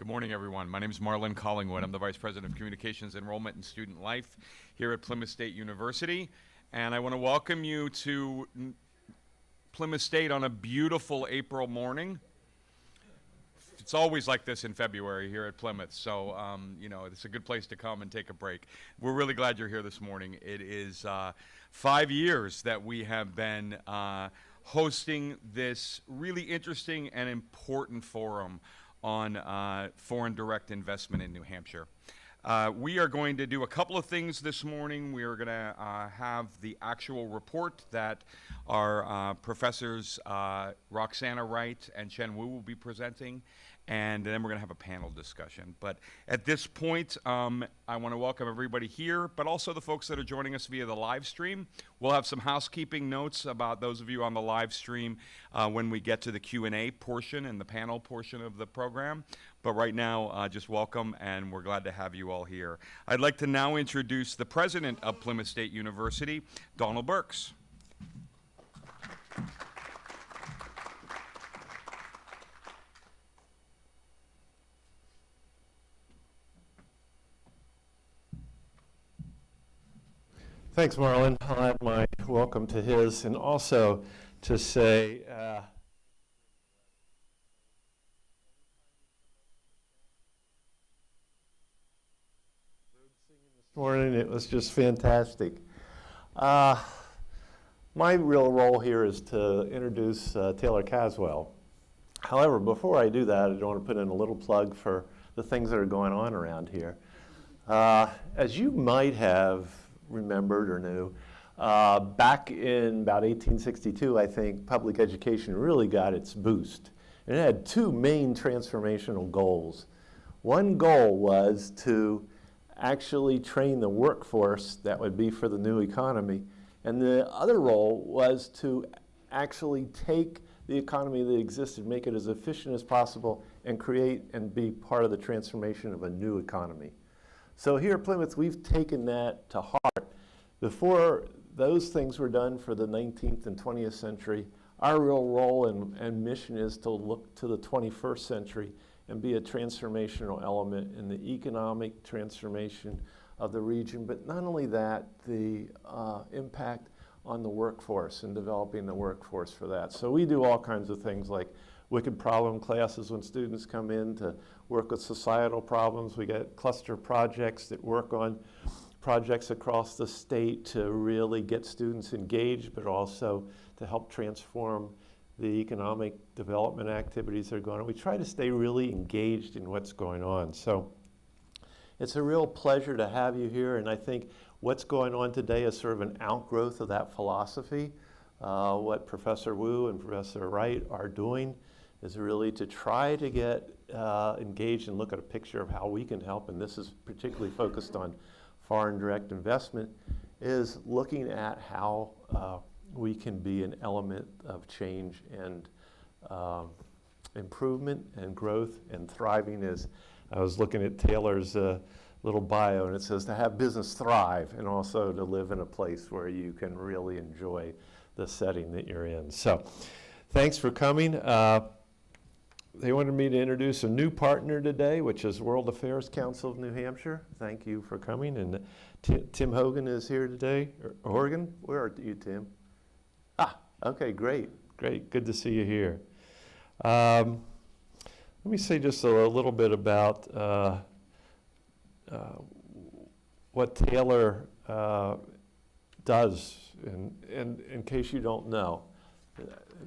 morning, everyone. My name is Marlon Collingwood. I'm the Vice President of Communications, Enrollment, and Student Life here at Plymouth State University. And I want to welcome you to Plymouth State on a beautiful April morning. It's always like this in February here at Plymouth, so it's a good place to come and take a break. We're really glad you're here this morning. It is 5 years that we have been hosting this really interesting and important forum on foreign direct investment in New Hampshire. We are going to do a couple of things this morning. We are going to have the actual report that our professors Roxana Wright and Chen Wu will be presenting, and then we're going to have a panel discussion. But at this point, I want to welcome everybody here, but also the folks that are joining us via the live stream. We'll have some housekeeping notes about those of you on the live stream when we get to the Q&A portion and the panel portion of the program. But right now, just welcome, and we're glad to have you all here. I'd like to now introduce the president of Plymouth State University, Donald Burks. Thanks, Marlon. I'll add my welcome to his, and also to say this morning, it was just fantastic. My real role here is to introduce Taylor Caswell. However, before I do that, I want to put in a little plug for the things that are going on around here. As you might have remembered or knew, back in about 1862, I think, public education really got its boost. And it had two main transformational goals. One goal was to actually train the workforce that would be for the new economy. And the other role was to actually take the economy that existed, make it as efficient as possible, and create and be part of the transformation of a new economy. So here at Plymouth, we've taken that to heart. Before those things were done for the 19th and 20th century, our real role and mission is to look to the 21st century and be a transformational element in the economic transformation of the region. But not only that, the impact on the workforce and developing the workforce for that. So we do all kinds of things like wicked problem classes when students come in to work with societal problems. We get cluster projects that work on projects across the state to really get students engaged, but also to help transform the economic development activities that are going on. We try to stay really engaged in what's going on. So it's a real pleasure to have you here, and I think what's going on today is sort of an outgrowth of that philosophy. What Professor Wu and Professor Wright are doing is really to try to get engaged and look at a picture of how we can help, and this is particularly focused on foreign direct investment, is looking at how we can be an element of change and improvement and growth and thriving. As I was looking at Taylor's little bio, and it says to have business thrive and also to live in a place where you can really enjoy the setting that you're in. So thanks for coming. They wanted me to introduce a new partner today, which is World Affairs Council of New Hampshire. Thank you for coming. And Tim Hogan is here today. Horgan, where are you, Tim? Okay, great. Good to see you here. Let me say just a little bit about what Taylor does, and in case you don't know.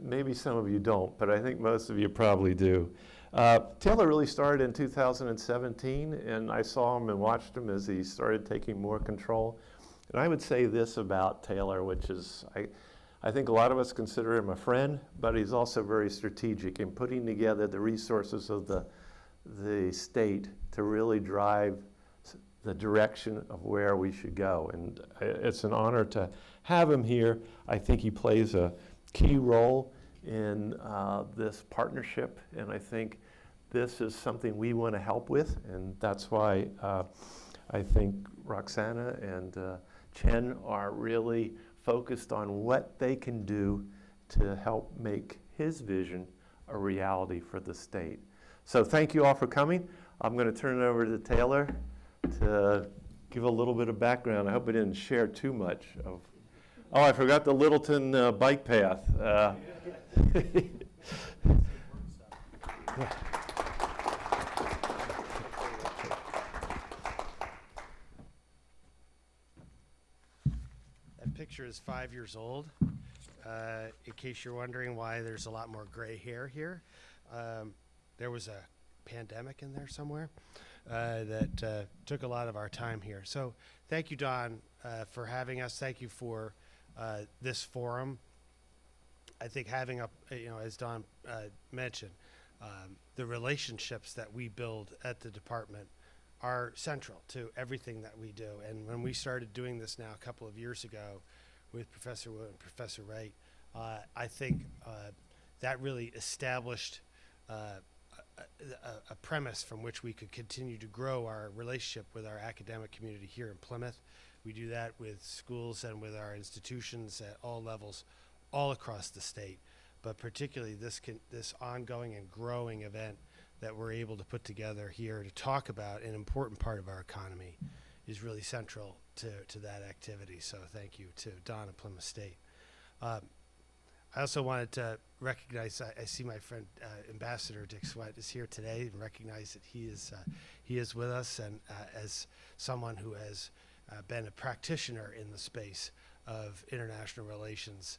Maybe some of you don't, but I think most of you probably do. Taylor really started in 2017, and I saw him and watched him as he started taking more control. And I would say this about Taylor, which is, I think a lot of us consider him a friend, but he's also very strategic in putting together the resources of the state to really drive the direction of where we should go. And it's an honor to have him here. I think he plays a key role in this partnership, and I think this is something we want to help with, and that's why I think Roxana and Chen are really focused on what they can do to help make his vision a reality for the state. So thank you all for coming. I'm going to turn it over to Taylor to give a little bit of background. I hope I didn't share too much of. Oh, I forgot the Littleton bike path. That picture is 5 years old. In case you're wondering why there's a lot more gray hair here, there was a pandemic in there somewhere that took a lot of our time here. So thank you, Don, for having us. Thank you for this forum. I think having as Don mentioned, the relationships that we build at the department are central to everything that we do. And when we started doing this now a couple of years ago with Professor Wu and Professor Wright, I think that really established a premise from which we could continue to grow our relationship with our academic community here in Plymouth. We do that with schools and with our institutions at all levels, all across the state. But particularly this ongoing and growing event that we're able to put together here to talk about an important part of our economy is really central to that activity. So thank you to Don at Plymouth State. I also wanted to recognize, I see my friend Ambassador Dick Sweat is here today, and recognize that he is with us, and as someone who has been a practitioner in the space of international relations,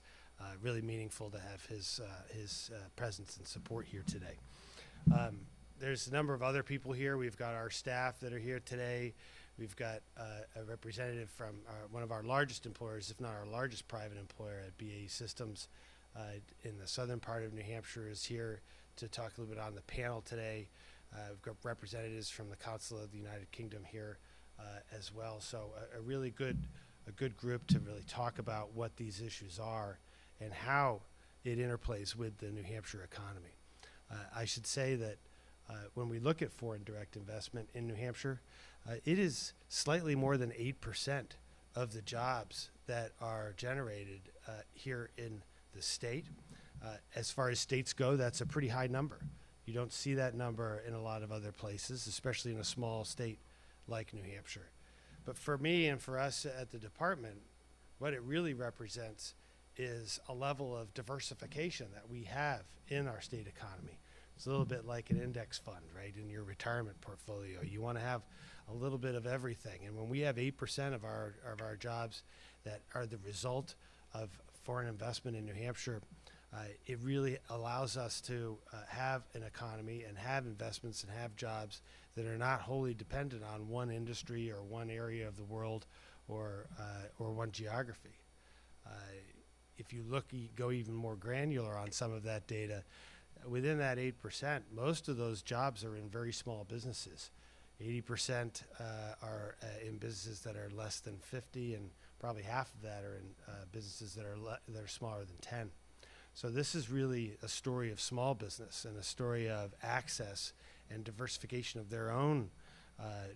really meaningful to have his presence and support here today. There's a number of other people here. We've got our staff that are here today. We've got a representative from one of our largest employers, if not our largest private employer at BAE Systems in the southern part of New Hampshire, is here to talk a little bit on the panel today. We've got representatives from the Council of the United Kingdom here as well. So a really good group to really talk about what these issues are and how it interplays with the New Hampshire economy. I should say that when we look at foreign direct investment in New Hampshire, it is slightly more than 8% of the jobs that are generated here in the state. As far as states go, that's a pretty high number. You don't see that number in a lot of other places, especially in a small state like New Hampshire. But for me and for us at the department, what it really represents is a level of diversification that we have in our state economy. It's a little bit like an index fund, right? In your retirement portfolio, you want to have a little bit of everything. And when we have 8% of our jobs that are the result of foreign investment in New Hampshire, it really allows us to have an economy and have investments and have jobs that are not wholly dependent on one industry or one area of the world or one geography. If you go even more granular on some of that data, within that 8%, most of those jobs are in very small businesses. 80% are in businesses that are less than 50, and probably half of that are in businesses that are smaller than 10. So this is really a story of small business and a story of access and diversification of their own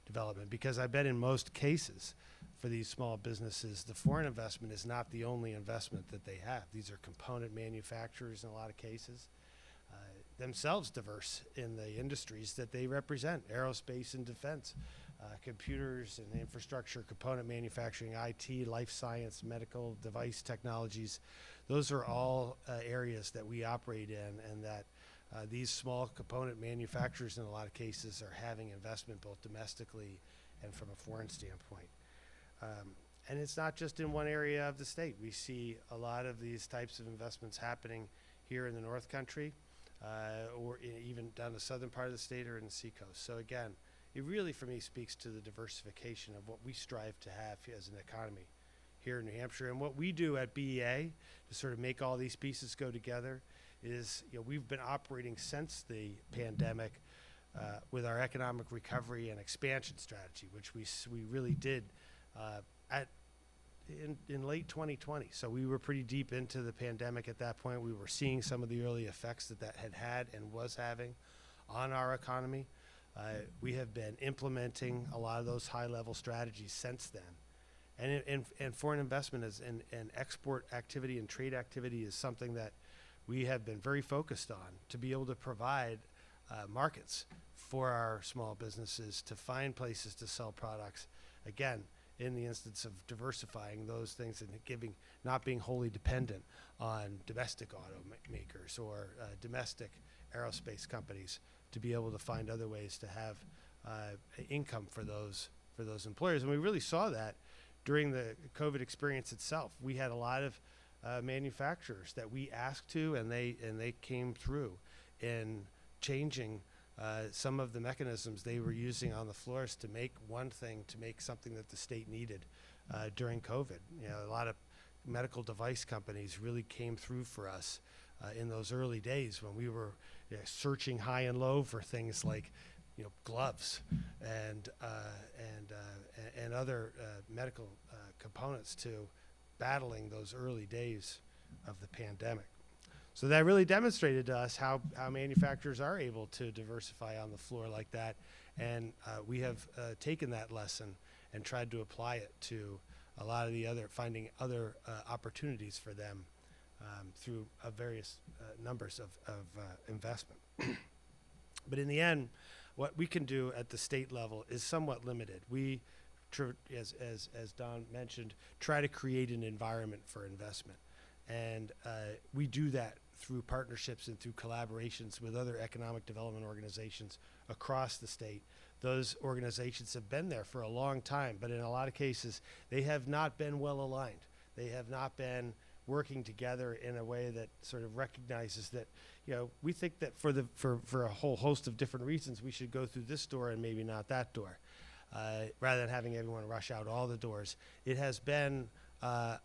development, because I bet in most cases for these small businesses, the foreign investment is not the only investment that they have. These are component manufacturers in a lot of cases, themselves diverse in the industries that they represent: aerospace and defense, computers and infrastructure, component manufacturing, IT, life science, medical device technologies. Those are all areas that we operate in, and that these small component manufacturers in a lot of cases are having investment both domestically and from a foreign standpoint. And it's not just in one area of the state. We see a lot of these types of investments happening here in the North Country, or even down the southern part of the state or in the seacoast. So again, it really, for me, speaks to the diversification of what we strive to have as an economy here in New Hampshire. And what we do at BEA to sort of make all these pieces go together is, we've been operating since the pandemic with our economic recovery and expansion strategy, which we really did in late 2020. So we were pretty deep into the pandemic at that point. We were seeing some of the early effects that had and was having on our economy. We have been implementing a lot of those high-level strategies since then. And foreign investment and export activity and trade activity is something that we have been very focused on to be able to provide markets for our small businesses to find places to sell products. Again, in the instance of diversifying those things and not being wholly dependent on domestic automakers or domestic aerospace companies, to be able to find other ways to have income for those employers. And we really saw that during the COVID experience itself. We had a lot of manufacturers that we asked to, and they came through in changing some of the mechanisms they were using on the floors to make one thing, to make something that the state needed during COVID. You know, a lot of medical device companies really came through for us in those early days when we were searching high and low for things like, you know, gloves and other medical components to battling those early days of the pandemic. So that really demonstrated to us how manufacturers are able to diversify on the floor like that. And we have taken that lesson and tried to apply it to a lot of the finding other opportunities for them through various numbers of investment. But in the end, what we can do at the state level is somewhat limited. We, as Don mentioned, try to create an environment for investment. And we do that through partnerships and through collaborations with other economic development organizations across the state. Those organizations have been there for a long time, but in a lot of cases, they have not been well aligned. They have not been working together in a way that sort of recognizes that, you know, we think that for a whole host of different reasons, we should go through this door and maybe not that door, rather than having everyone rush out all the doors. It has been a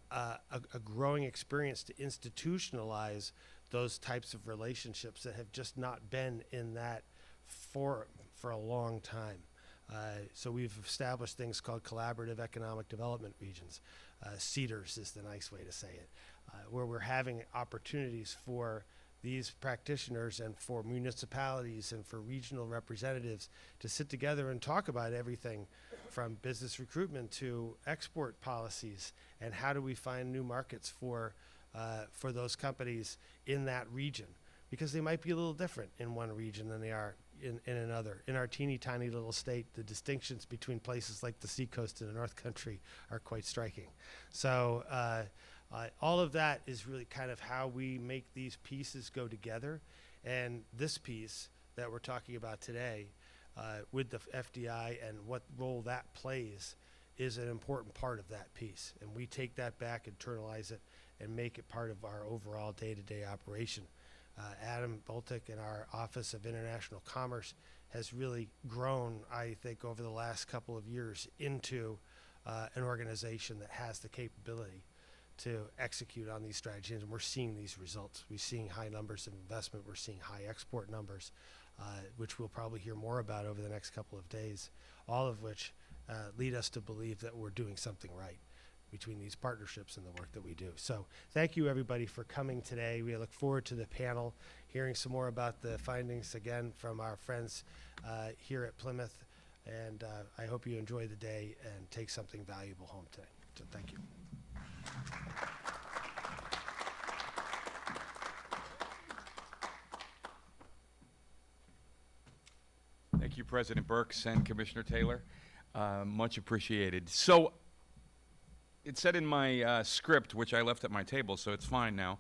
growing experience to institutionalize those types of relationships that have just not been in that forum for a long time. So we've established things called collaborative economic development regions. CEDARs is the nice way to say it, where we're having opportunities for these practitioners and for municipalities and for regional representatives to sit together and talk about everything from business recruitment to export policies and how do we find new markets for those companies in that region, because they might be a little different in one region than they are in another. In our teeny tiny little state, the distinctions between places like the Seacoast and the North Country are quite striking. So all of that is really kind of how we make these pieces go together. And this piece that we're talking about today with the FDI and what role that plays is an important part of that piece. And we take that back, internalize it, and make it part of our overall day-to-day operation. Adam Boltic in our Office of International Commerce has really grown, I think, over the last couple of years into an organization that has the capability to execute on these strategies, and we're seeing these results. We're seeing high numbers of investment. We're seeing high export numbers, which we'll probably hear more about over the next couple of days, all of which lead us to believe that we're doing something right between these partnerships and the work that we do. So thank you, everybody, for coming today. We look forward to the panel, hearing some more about the findings, again, from our friends here at Plymouth. And I hope you enjoy the day and take something valuable home today. So thank you. Thank you, President Burks and Commissioner Taylor. Much appreciated. So it said in my script, which I left at my table, so it's fine now,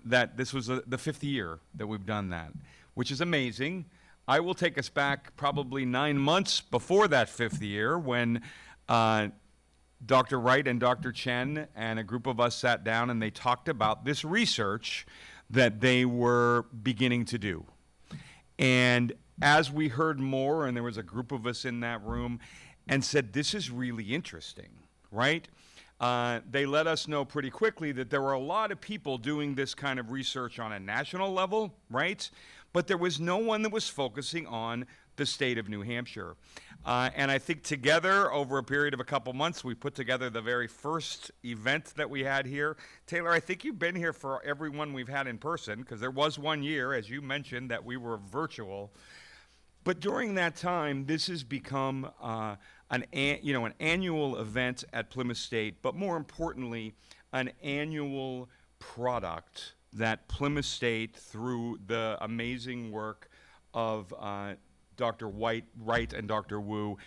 that this was the fifth year that we've done that, which is amazing. I will take us back probably 9 months before that fifth year when Dr. Wright and Dr. Chen and a group of us sat down and they talked about this research that they were beginning to do. And as we heard more, and there was a group of us in that room, and said, this is really interesting, right? They let us know pretty quickly that there were a lot of people doing this kind of research on a national level, right? But there was no one that was focusing on the state of New Hampshire. And I think together, over a period of a couple months, we put together the very first event that we had here. Taylor, I think you've been here for every one we've had in person, because there was one year, as you mentioned, that we were virtual. But during that time, this has become an annual event at Plymouth State, but more importantly, an annual product that Plymouth State, through the amazing work of Dr. Wright and Dr. Wu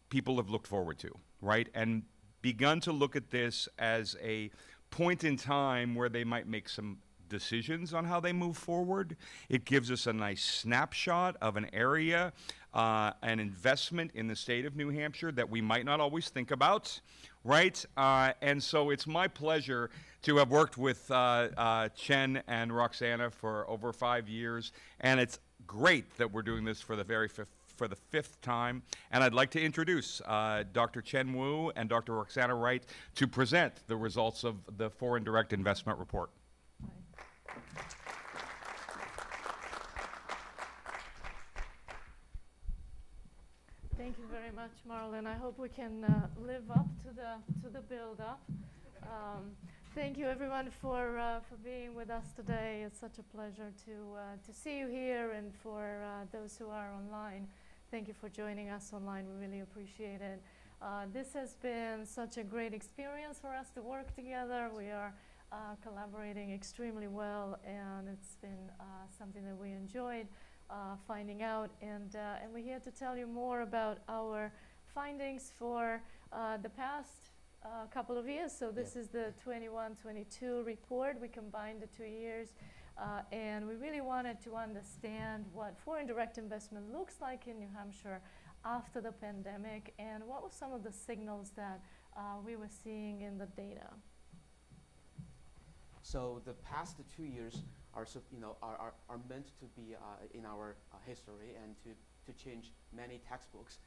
people have looked forward to, right? And begun to look at this as a point in time where they might make some decisions on how they move forward. It gives us a nice snapshot of an area, an investment in the state of New Hampshire that we might not always think about, right? And so it's my pleasure to have worked with Chen and Roxana for over 5 years, and it's great that we're doing this for the fifth time. And I'd like to introduce Dr. Chen Wu and Dr. Roxana Wright to present the results of the Foreign Direct Investment Report. Thank you very much, Marlon. I hope we can live up to the build-up. Thank you, everyone, for being with us today. It's such a pleasure to see you here, and for those who are online, thank you for joining us online. We really appreciate it. This has been such a great experience for us to work together. We are collaborating extremely well, and it's been something that we enjoyed finding out, and we're here to tell you more about our findings for the past couple of years. So this is the 21-22 report. We combined the 2 years, and we really wanted to understand what foreign direct investment looks like in New Hampshire after the pandemic, and what were some of the signals that we were seeing in the data. So the past 2 years are meant to be in our history, and to change many textbooks,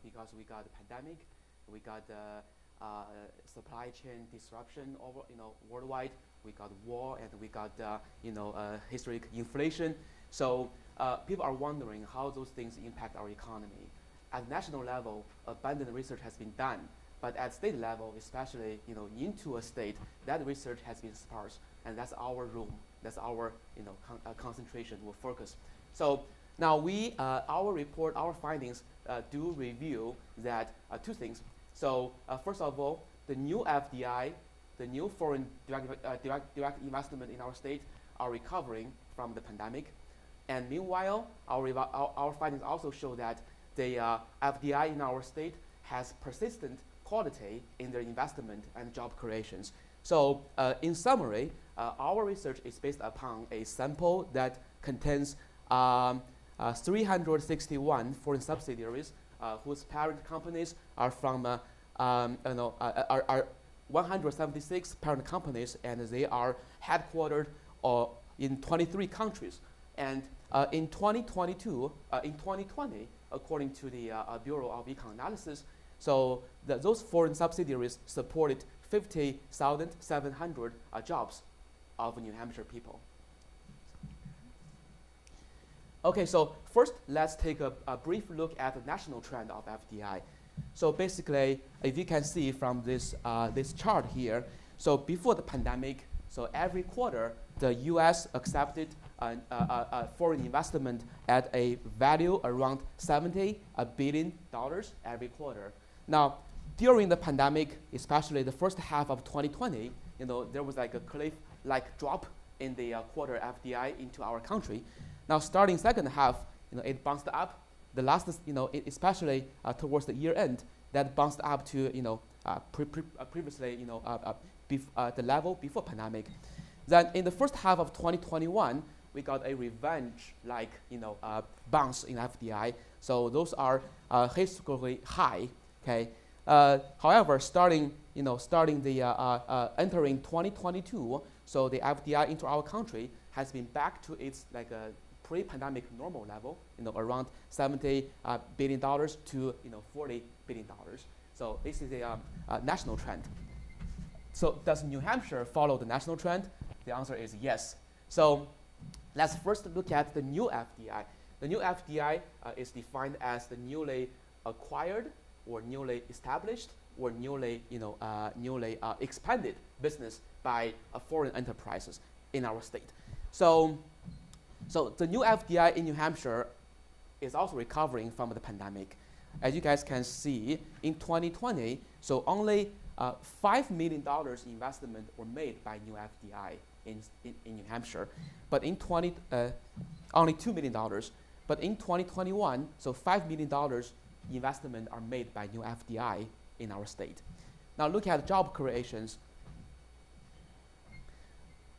because we got the pandemic, we got the supply chain disruption over worldwide, we got war, and we got historic inflation. So people are wondering how those things impact our economy. At national level, abundant research has been done, but at state level, especially into a state, that research has been sparse, and that's our room. That's our concentration will focus. So now our report, our findings do review that two things. So first of all, the new FDI, the new foreign direct investment in our state are recovering from the pandemic. And meanwhile, our findings also show that the FDI in our state has persistent quality in their investment and job creations. So in summary, our research is based upon a sample that contains 361 foreign subsidiaries whose parent companies are from are 176 parent companies, and they are headquartered in 23 countries. And in 2020, according to the Bureau of Econ Analysis, so those foreign subsidiaries supported 50,700 jobs of New Hampshire people. Okay, so first let's take a brief look at the national trend of FDI. So basically, if you can see from this chart here, so before the pandemic, so every quarter the U.S. accepted foreign investment at a value around $70 billion every quarter. Now, during the pandemic, especially the first half of 2020, there was like a cliff-like drop in the quarter FDI into our country. Now, starting second half, it bounced up. The last, especially towards the year end, that bounced up to, previously, the level before pandemic. Then in the first half of 2021, we got a revenge-like, bounce in FDI. So those are historically high. Okay. However, entering 2022, so the FDI into our country has been back to its pre-pandemic normal level, around $70 billion to $40 billion. So this is a national trend. So does New Hampshire follow the national trend? The answer is yes. So let's first look at the new FDI. The new FDI is defined as the newly acquired or newly established or newly expanded business by foreign enterprises in our state. So the new FDI in New Hampshire is also recovering from the pandemic. As you guys can see, in 2020, so only $5 million investment were made by new FDI in New Hampshire, but in only $2 million. But in 2021, so $5 million investment are made by new FDI in our state. Now look at job creations.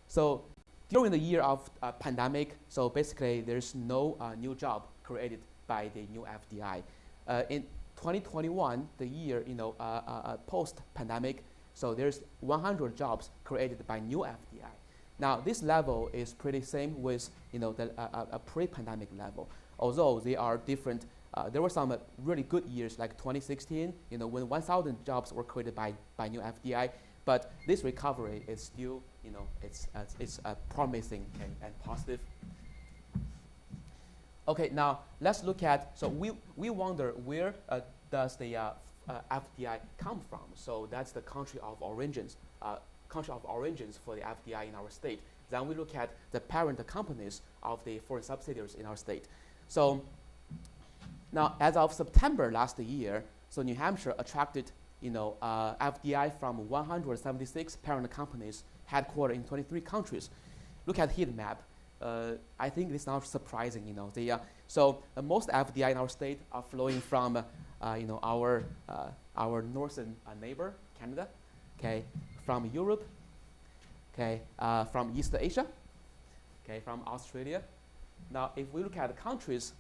So during the year of pandemic, so basically there's no new job created by the new FDI. In 2021, the year post-pandemic, so there's 100 jobs created by new FDI. Now this level is pretty same with a pre-pandemic level, although they are different. There were some really good years like 2016, when 1,000 jobs were created by new FDI. But this recovery is still, it's promising and positive. Okay, now let's look at, so we wonder where does the FDI come from? So that's the country of origins for the FDI in our state. Then we look at the parent companies of the foreign subsidiaries in our state. So now, as of September last year, so New Hampshire attracted FDI from 176 parent companies headquartered in 23 countries. Look at heat map. I think it's not surprising, so most FDI in our state are flowing from, our northern neighbor, Canada, okay, from Europe, okay, from East Asia, okay, from Australia. Now, if we look at the countries,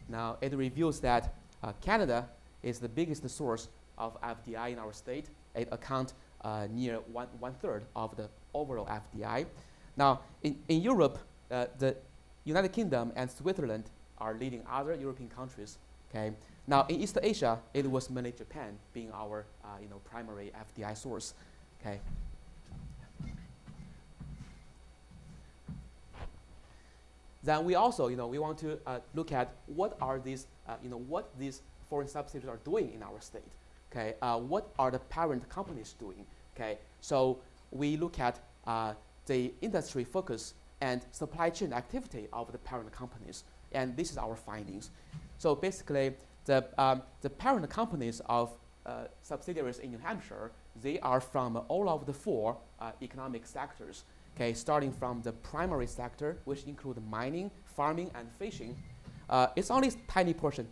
now it reveals that Canada is the biggest source of FDI in our state. It accounts near one third of the overall FDI. Now, in Europe, the United Kingdom and Switzerland are leading other European countries. Okay. Now, in East Asia, it was mainly Japan being our primary FDI source. Okay. Then we also, we want to look at what are these, what these foreign subsidiaries are doing in our state. Okay, what are the parent companies doing? Okay, so we look at the industry focus and supply chain activity of the parent companies, and this is our findings. So basically, the parent companies of subsidiaries in New Hampshire, they are from all of the four economic sectors. Okay, starting from the primary sector, which include mining, farming, and fishing. It's only tiny portion,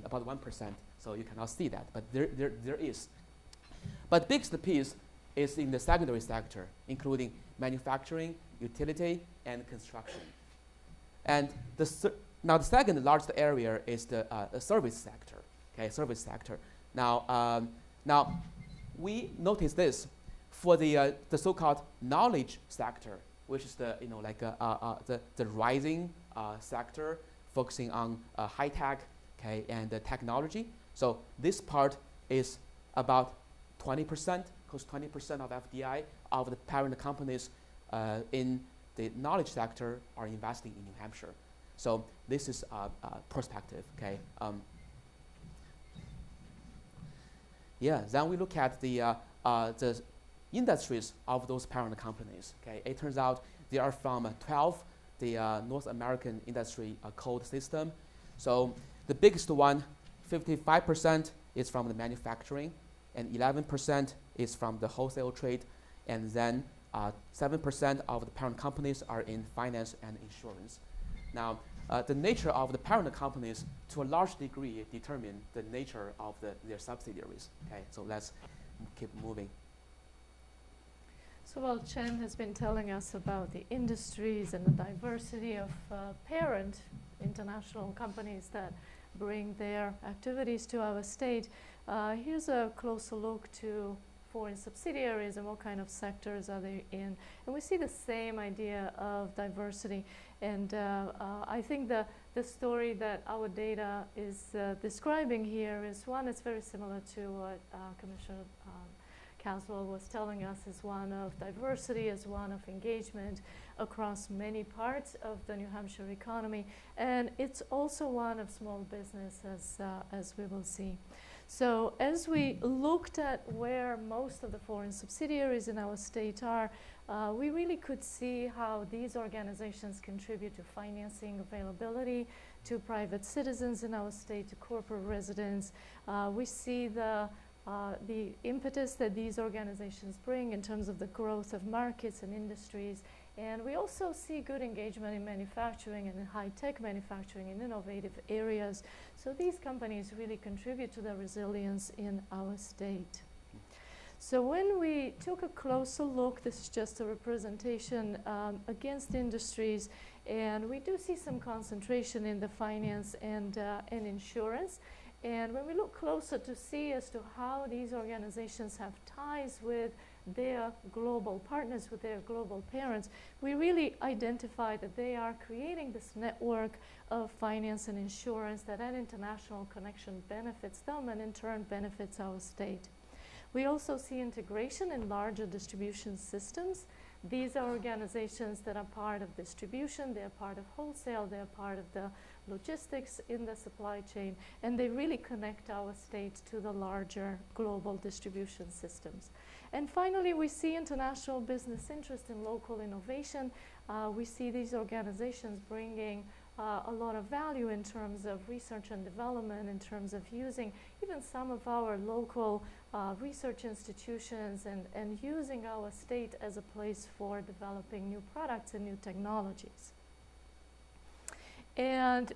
about 1%. So you cannot see that, but there is. But biggest piece is in the secondary sector, including manufacturing, utility, and construction. And now the second largest area is the service sector. Okay, service sector. Now, we notice this for the so-called knowledge sector, which is the the rising sector, focusing on high tech, okay, and technology. So this part is about 20%, close to 20% of FDI of the parent companies in the knowledge sector are investing in New Hampshire. So this is perspective, okay. Then we look at the industries of those parent companies. Okay, it turns out they are from 12 the North American industry code system. So the biggest one, 55% is from the manufacturing, and 11% is from the wholesale trade, and then 7% of the parent companies are in finance and insurance. Now, the nature of the parent companies, to a large degree, determine the nature of their subsidiaries. Okay, so let's keep moving. So while Chen has been telling us about the industries and the diversity of parent international companies that bring their activities to our state, here's a closer look to foreign subsidiaries and what kind of sectors are they in. And we see the same idea of diversity. And I think the story that our data is describing here is one that's very similar to what Commissioner Caswell was telling us, is one of diversity, is one of engagement across many parts of the New Hampshire economy, and it's also one of small business, as we will see. So as we looked at where most of the foreign subsidiaries in our state are, we really could see how these organizations contribute to financing availability to private citizens in our state, to corporate residents. We see the the impetus that these organizations bring in terms of the growth of markets and industries. And we also see good engagement in manufacturing and in high-tech manufacturing in innovative areas. So these companies really contribute to the resilience in our state. So when we took a closer look, this is just a representation against industries, and we do see some concentration in the finance and insurance. And when we look closer to see as to how these organizations have ties with their global partners, with their global parents, we really identify that they are creating this network of finance and insurance, that international connection benefits them and in turn benefits our state. We also see integration in larger distribution systems. These are organizations that are part of distribution, they're part of wholesale, they're part of the logistics in the supply chain, and they really connect our state to the larger global distribution systems. And finally, we see international business interest in local innovation. We see these organizations bringing a lot of value in terms of research and development, in terms of using even some of our local research institutions and using our state as a place for developing new products and new technologies. And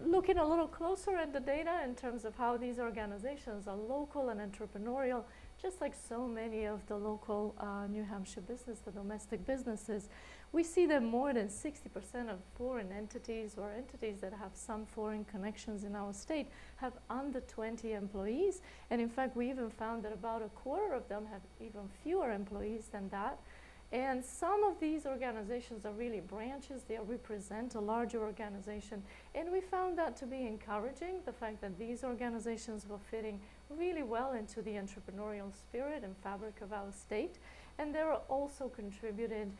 looking a little closer at the data in terms of how these organizations are local and entrepreneurial, just like so many of the local New Hampshire business, the domestic businesses, we see that more than 60% of foreign entities or entities that have some foreign connections in our state have under 20 employees. And in fact, we even found that about a quarter of them have even fewer employees than that. And some of these organizations are really branches. They represent a larger organization. And we found that to be encouraging, the fact that these organizations were fitting really well into the entrepreneurial spirit and fabric of our state. And they were also contributing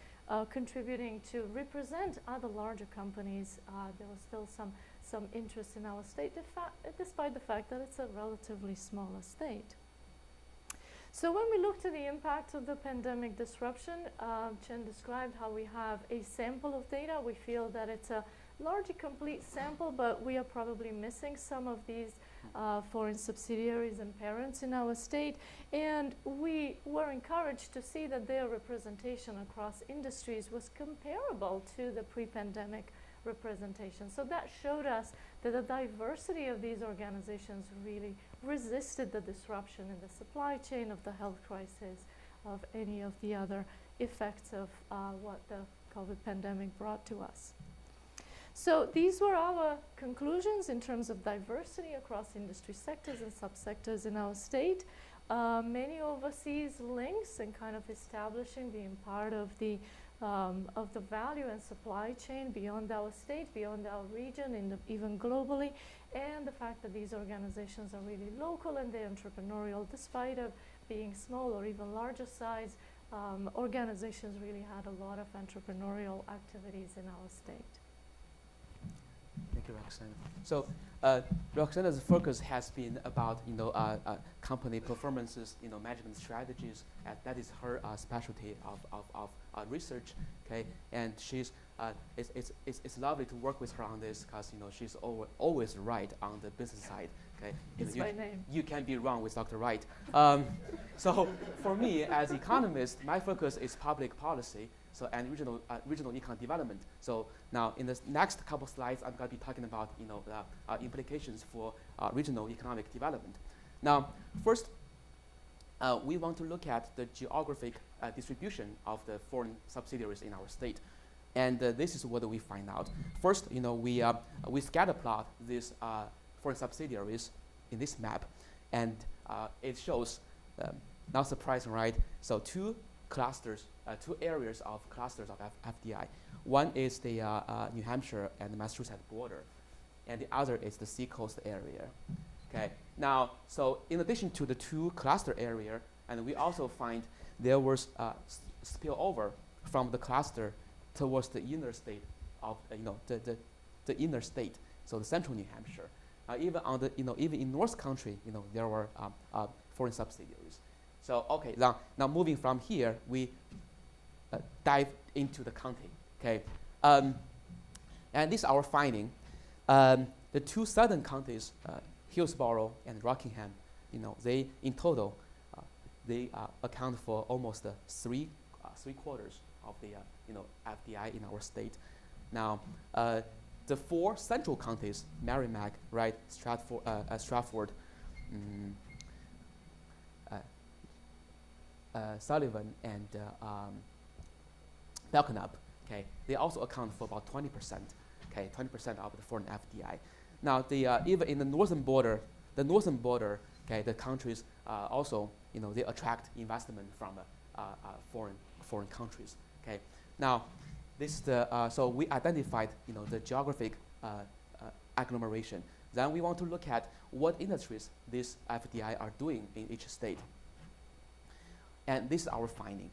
to represent other larger companies. There was still some interest in our state, despite the fact that it's a relatively smaller state. So when we looked at the impact of the pandemic disruption, Chen described how we have a sample of data. We feel that it's a largely complete sample, but we are probably missing some of these foreign subsidiaries and parents in our state. And we were encouraged to see that their representation across industries was comparable to the pre-pandemic representation. So that showed us that the diversity of these organizations really resisted the disruption in the supply chain, of the health crisis, of any of the other effects of what the COVID pandemic brought to us. So these were our conclusions in terms of diversity across industry sectors and subsectors in our state. Many overseas links and kind of establishing, being part of the value and supply chain beyond our state, beyond our region, even globally, and the fact that these organizations are really local and they're entrepreneurial, despite of being small or even larger size. Organizations really had a lot of entrepreneurial activities in our state. Thank you, Roxanne. So Roxanne's focus has been about company performances, management strategies. That is her specialty of research. Okay, and she's it's lovely to work with her on this because she's always right on the business side. Okay, It's my name. You can't be wrong with Dr. Wright. So for me, as economist, my focus is public policy. So and regional economic development. So now in the next couple slides, I'm going to be talking about the implications for regional economic development. Now, first, we want to look at the geographic distribution of the foreign subsidiaries in our state, and this is what we find out. First, we scatter plot these foreign subsidiaries in this map, and it shows, not surprising, right? So two areas of clusters of FDI. One is the New Hampshire and the Massachusetts border, and the other is the seacoast area. Okay. Now, so in addition to the two cluster area, and we also find there was spillover from the cluster towards the inner state of the inner state, so the central New Hampshire. Even on the even in North Country, there were foreign subsidiaries. So okay, now moving from here, we dive into the county. Okay, and this is our finding. The two southern counties, Hillsborough and Rockingham, they in total, they account for almost three quarters of the FDI in our state. Now, the 4 central counties, Merrimack, right, Stratford, Sullivan, and Belknap, okay, they also account for about 20%, okay, 20% of the foreign FDI. Now, even in the northern border, okay, the countries also, they attract investment from foreign countries, okay. Now, so we identified, the geographic agglomeration. Then we want to look at what industries these FDI are doing in each state. And this is our finding.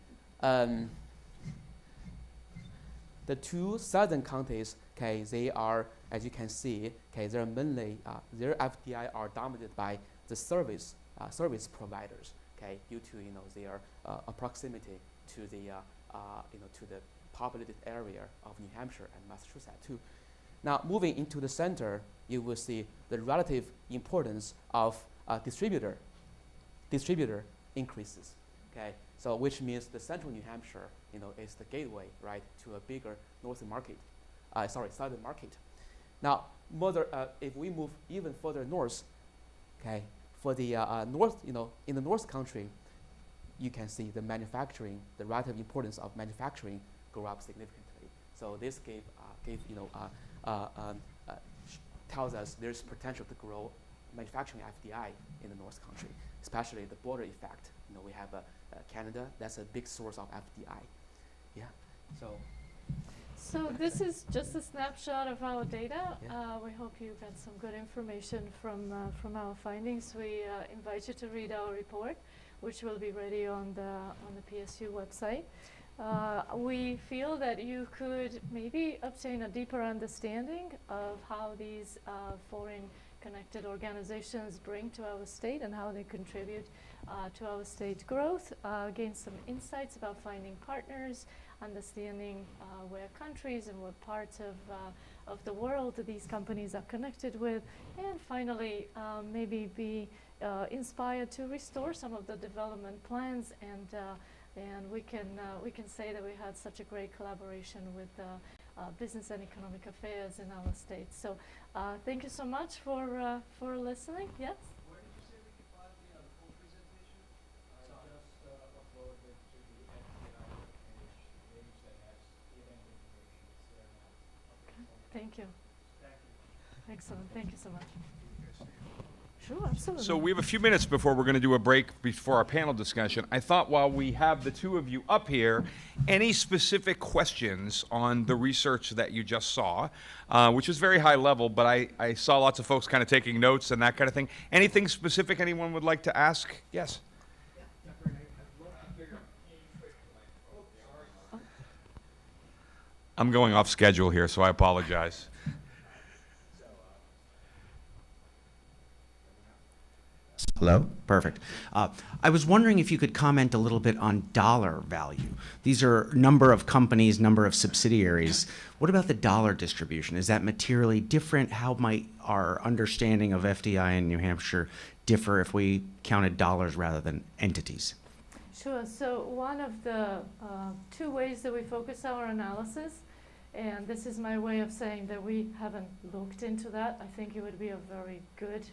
The 2 southern counties, okay, they are, as you can see, okay, they're mainly, their FDI are dominated by the service providers, okay, due to, their proximity to the, to the populated area of New Hampshire and Massachusetts too. Now, moving into the center, you will see the relative importance of distributor increases, okay? So which means the central New Hampshire, is the gateway, right, to a bigger southern market. Now, if we move even further north, okay, for the north, in the North Country, you can see the relative importance of manufacturing grow up significantly. So this tells us there's potential to grow manufacturing FDI in the North Country, especially the border effect. We have Canada, that's a big source of FDI. Yeah, So this is just a snapshot of our data. Yeah. We hope you got some good information from our findings. We invite you to read our report, which will be ready on the PSU website. We feel that you could maybe obtain a deeper understanding of how these foreign connected organizations bring to our state and how they contribute to our state growth, gain some insights about finding partners, understanding where countries and what parts of the world these companies are connected with, and finally maybe be inspired to restore some of the development plans, and we can say that we had such a great collaboration with Business and Economic Affairs in our state. So thank you so much for listening. Yes? Where did you say we could find the full presentation? I just uploaded it to the FDI page that has event information. It's there now. Okay. Thank you. Thank you. Excellent. Thank you so much. Can you guys stay on? Sure, absolutely. So we have a few minutes before we're going to do a break before our panel discussion. I thought while we have the two of you up here, any specific questions on the research that you just saw, which is very high level, but I saw lots of folks kind of taking notes and that kind of thing. Anything specific anyone would like to ask? Yes. I'm going off schedule here, so I apologize. Hello? Perfect. I was wondering if you could comment a little bit on dollar value. These are number of companies, number of subsidiaries. What about the dollar distribution? Is that materially different? How might our understanding of FDI in New Hampshire differ if we counted dollars rather than entities? Sure. So one of the 2 ways that we focus our analysis, and this is my way of saying that we haven't looked into that. I think it would be a very good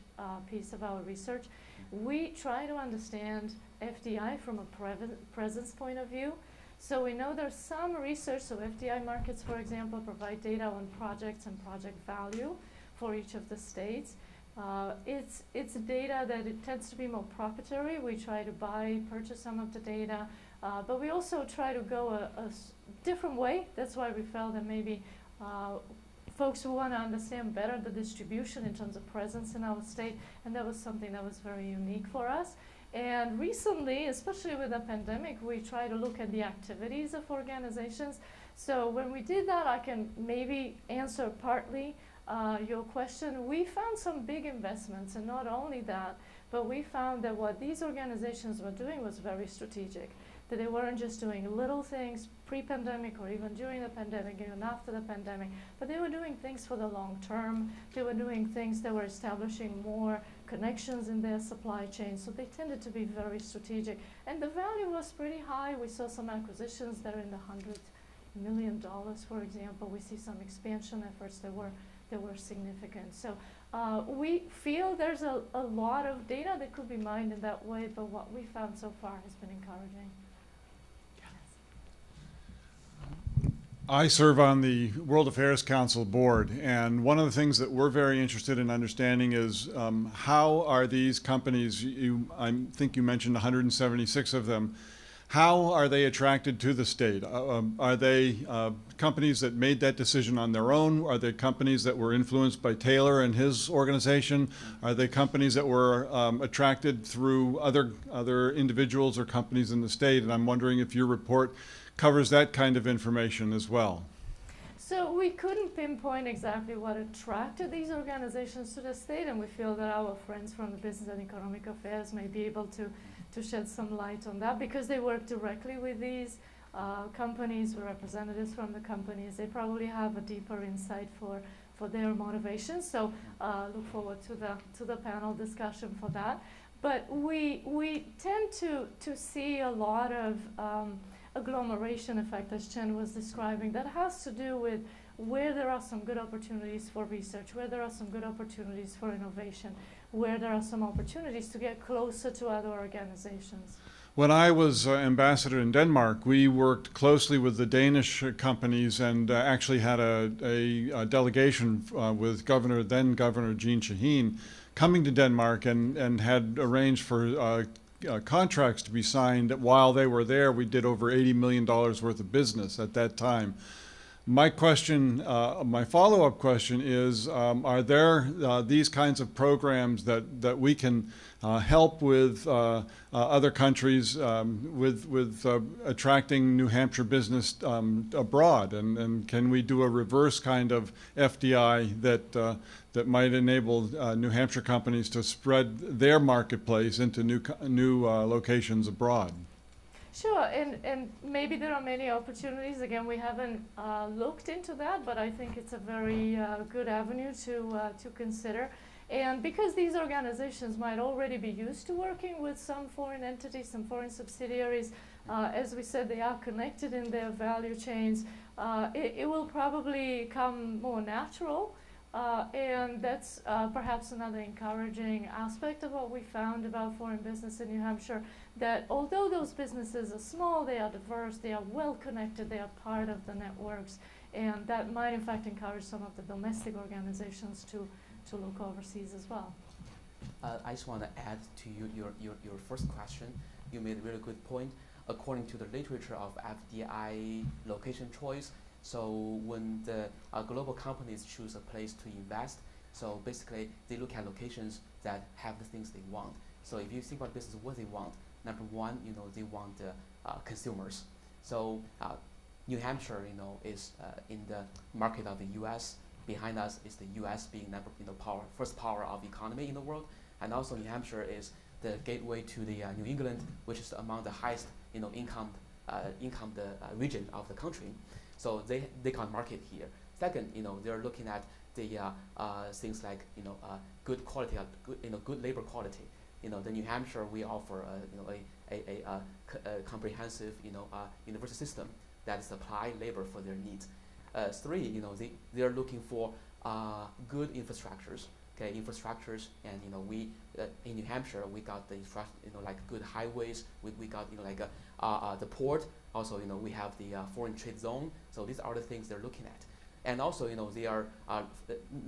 piece of our research. We try to understand FDI from a presence point of view. So we know there's some research, so FDI markets, for example, provide data on projects and project value for each of the states. It's data that it tends to be more proprietary. We try to purchase some of the data, but we also try to go a different way. That's why we felt that maybe folks who want to understand better the distribution in terms of presence in our state, and that was something that was very unique for us. And recently, especially with the pandemic, we try to look at the activities of organizations. So when we did that, I can maybe answer partly your question. We found some big investments, and not only that, but we found that what these organizations were doing was very strategic, that they weren't just doing little things pre-pandemic or even during the pandemic, even after the pandemic, but they were doing things for the long term. They were doing things that were establishing more connections in their supply chain. So they tended to be very strategic. And the value was pretty high. We saw some acquisitions that are in the $100 million, for example. We see some expansion efforts that were significant. So we feel there's a lot of data that could be mined in that way, but what we found so far has been encouraging. I serve on the World Affairs Council board, and one of the things that we're very interested in understanding is how are these companies, I think you mentioned 176 of them, how are they attracted to the state? Are they companies that made that decision on their own? Are they companies that were influenced by Taylor and his organization? Are they companies that were attracted through other individuals or companies in the state? And I'm wondering if your report covers that kind of information as well. So we couldn't pinpoint exactly what attracted these organizations to the state, and we feel that our friends from the Business and Economic Affairs may be able to shed some light on that, because they work directly with these companies, with representatives from the companies. They probably have a deeper insight for their motivations. So look forward to the panel discussion for that. But we tend to see a lot of agglomeration effect, as Chen was describing, that has to do with where there are some good opportunities for research, where there are some good opportunities for innovation, where there are some opportunities to get closer to other organizations. When I was ambassador in Denmark, we worked closely with the Danish companies and actually had a delegation with then Governor Jean Shaheen coming to Denmark and had arranged for contracts to be signed. While they were there, we did over $80 million worth of business at that time. My question, my follow-up question is, are there these kinds of programs that we can help with other countries with attracting New Hampshire business abroad? And can we do a reverse kind of FDI that might enable New Hampshire companies to spread their marketplace into new locations abroad? Sure, and maybe there are many opportunities. Again, we haven't looked into that, but I think it's a very good avenue to consider. And because these organizations might already be used to working with some foreign entities, some foreign subsidiaries, as we said, they are connected in their value chains. It will probably come more natural. And that's perhaps another encouraging aspect of what we found about foreign business in New Hampshire, that although those businesses are small, they are diverse, they are well connected, they are part of the networks, and that might in fact encourage some of the domestic organizations to look overseas as well. I just want to add to your first question. You made a really good point. According to the literature of FDI location choice, so when the global companies choose a place to invest, so basically they look at locations that have the things they want. So if you think about business, what they want, number one, they want consumers. So New Hampshire, is in the market of the U.S. Behind us is the U.S. being first power of economy in the world, and also New Hampshire is the gateway to the New England, which is among the highest income region of the country. So they can market here. Second, they're looking at the things like good quality, good labor quality. The New Hampshire, we offer a comprehensive university system that supply labor for their needs. Three, they are looking for good infrastructures. Okay, infrastructures, and we in New Hampshire we got the like good highways. We got the port. Also, we have the foreign trade zone. So these are the things they're looking at. And also, they are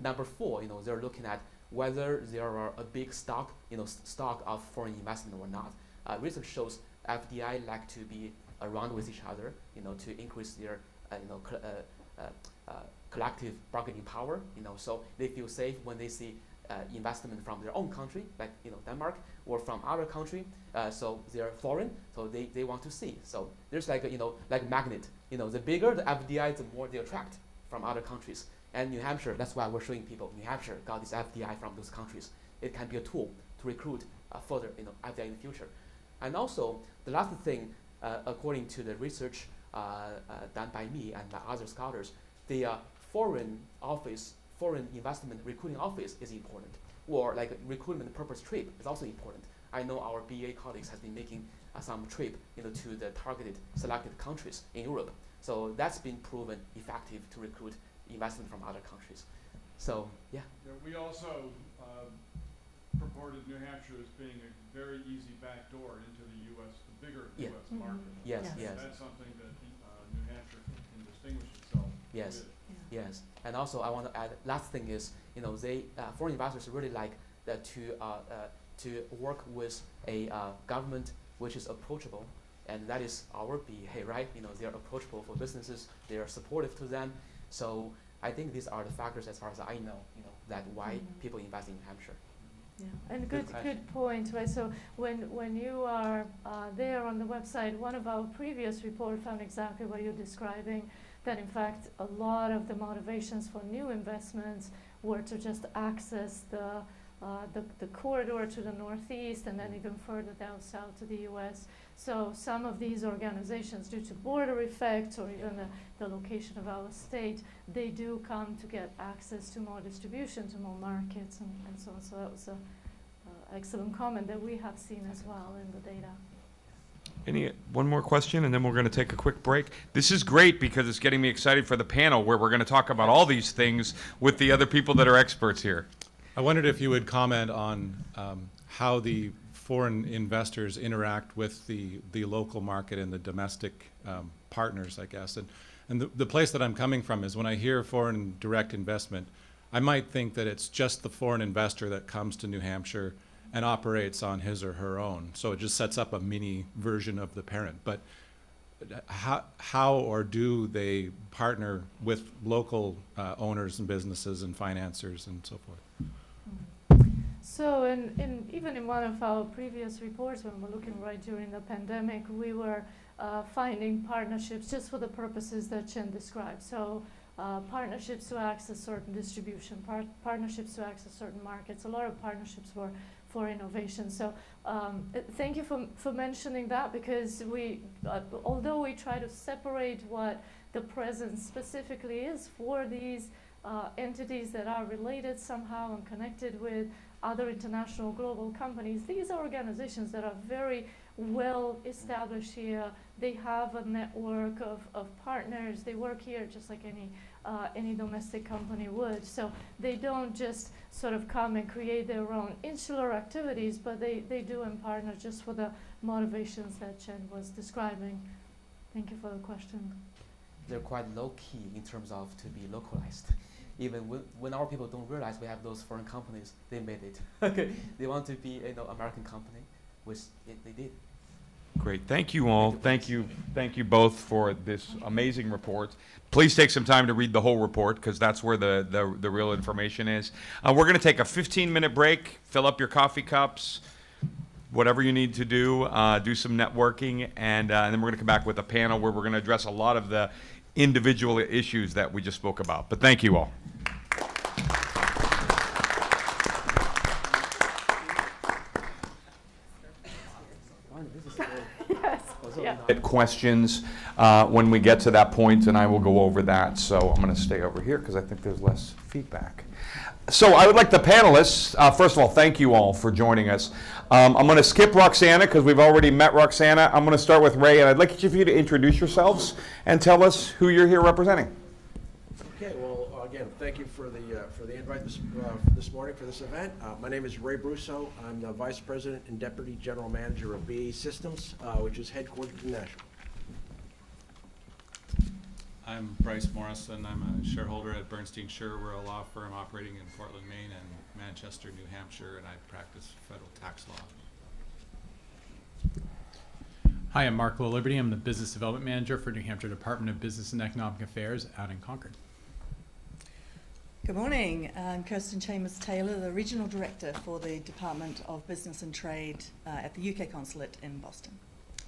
number four. They're looking at whether there are a big stock of foreign investment or not. Research shows FDI like to be around with each other, to increase their collective bargaining power. So they feel safe when they see investment from their own country, like Denmark, or from other country. So they're foreign, so they want to see. So there's like like magnet. The bigger the FDI, the more they attract from other countries. And New Hampshire, that's why we're showing people New Hampshire got this FDI from those countries. It can be a tool to recruit further FDI in the future. And also the last thing, according to the research done by me and by other scholars, the foreign investment recruiting office is important. or like a recruitment purpose trip is also important. I know our BA colleagues has been making some trip, to the targeted selected countries in Europe. So that's been proven effective to recruit investment from other countries. So yeah. We also purported New Hampshire as being a very easy backdoor into the U.S., the bigger Yeah. U.S. market. Yes, Yes. yes. That's something that New Hampshire can distinguish itself Yes. with. Yes, and also I want to add. Last thing is, they foreign investors really like to work with a government which is approachable, and that is our BA, right? They are approachable for businesses. They are supportive to them. So I think these are the factors, as far as I know, that why people invest in New Hampshire. Yeah, and Good good point, right? So when you are there on the website, one of our previous report found exactly what you're describing, that in fact a lot of the motivations for new investments were to just access the corridor to the northeast and then even further down south to the US. So some of these organizations, due to border effects or even the location of our state, they do come to get access to more distribution, to more markets and so on. So that was an excellent comment that we have seen as well in the data. One more question, and then we're going to take a quick break. This is great because it's getting me excited for the panel where we're going to talk about all these things with the other people that are experts here. I wondered if you would comment on how the foreign investors interact with the local market and the domestic partners, I guess. And the place that I'm coming from is when I hear foreign direct investment, I might think that it's just the foreign investor that comes to New Hampshire and operates on his or her own. So it just sets up a mini version of the parent. But how or do they partner with local owners and businesses and financiers and so forth? So even in one of our previous reports, when we're looking right during the pandemic, we were finding partnerships just for the purposes that Chen described. So partnerships to access certain distribution, partnerships to access certain markets, a lot of partnerships for innovation. So thank you for mentioning that, because although we try to separate what the presence specifically is for these entities that are related somehow and connected with other international global companies, these are organizations that are very well established here. They have a network of partners. They work here just like any domestic company would. So they don't just sort of come and create their own insular activities, but they do and partner just for the motivations that Chen was describing. Thank you for the question. They're quite low key in terms of to be localized. Even when our people don't realize we have those foreign companies, they made it. Okay, they want to be American company, which they did. Great. Thank you all. Thank you both for this amazing report. Please take some time to read the whole report, because that's where the real information is. We're going to take a 15-minute break, fill up your coffee cups, whatever you need to do some networking, and then we're going to come back with a panel where we're going to address a lot of the individual issues that we just spoke about. But thank you all. Questions when we get to that point, and I will go over that. So I'm going to stay over here because I think there's less feedback. So I would like the panelists, first of all, thank you all for joining us. I'm going to skip Roxana because we've already met Roxana. I'm going to start with Ray, and I'd like each of you to introduce yourselves and tell us who you're here representing. Okay, well, again, thank you for the invite this morning for this event. My name is Ray Brusso. I'm the Vice President and Deputy General Manager of BA Systems, which is headquartered in Nashville. I'm Bryce Morrison. I'm a shareholder at Bernstein Scher. We're a law firm operating in Portland, Maine and Manchester, New Hampshire, and I practice federal tax law. Hi, I'm Mark Liberty. I'm the Business Development Manager for New Hampshire Department of Business and Economic Affairs out in Concord. Good morning. I'm Kirsten Chambers-Taylor, the Regional Director for the Department of Business and Trade at the UK Consulate in Boston.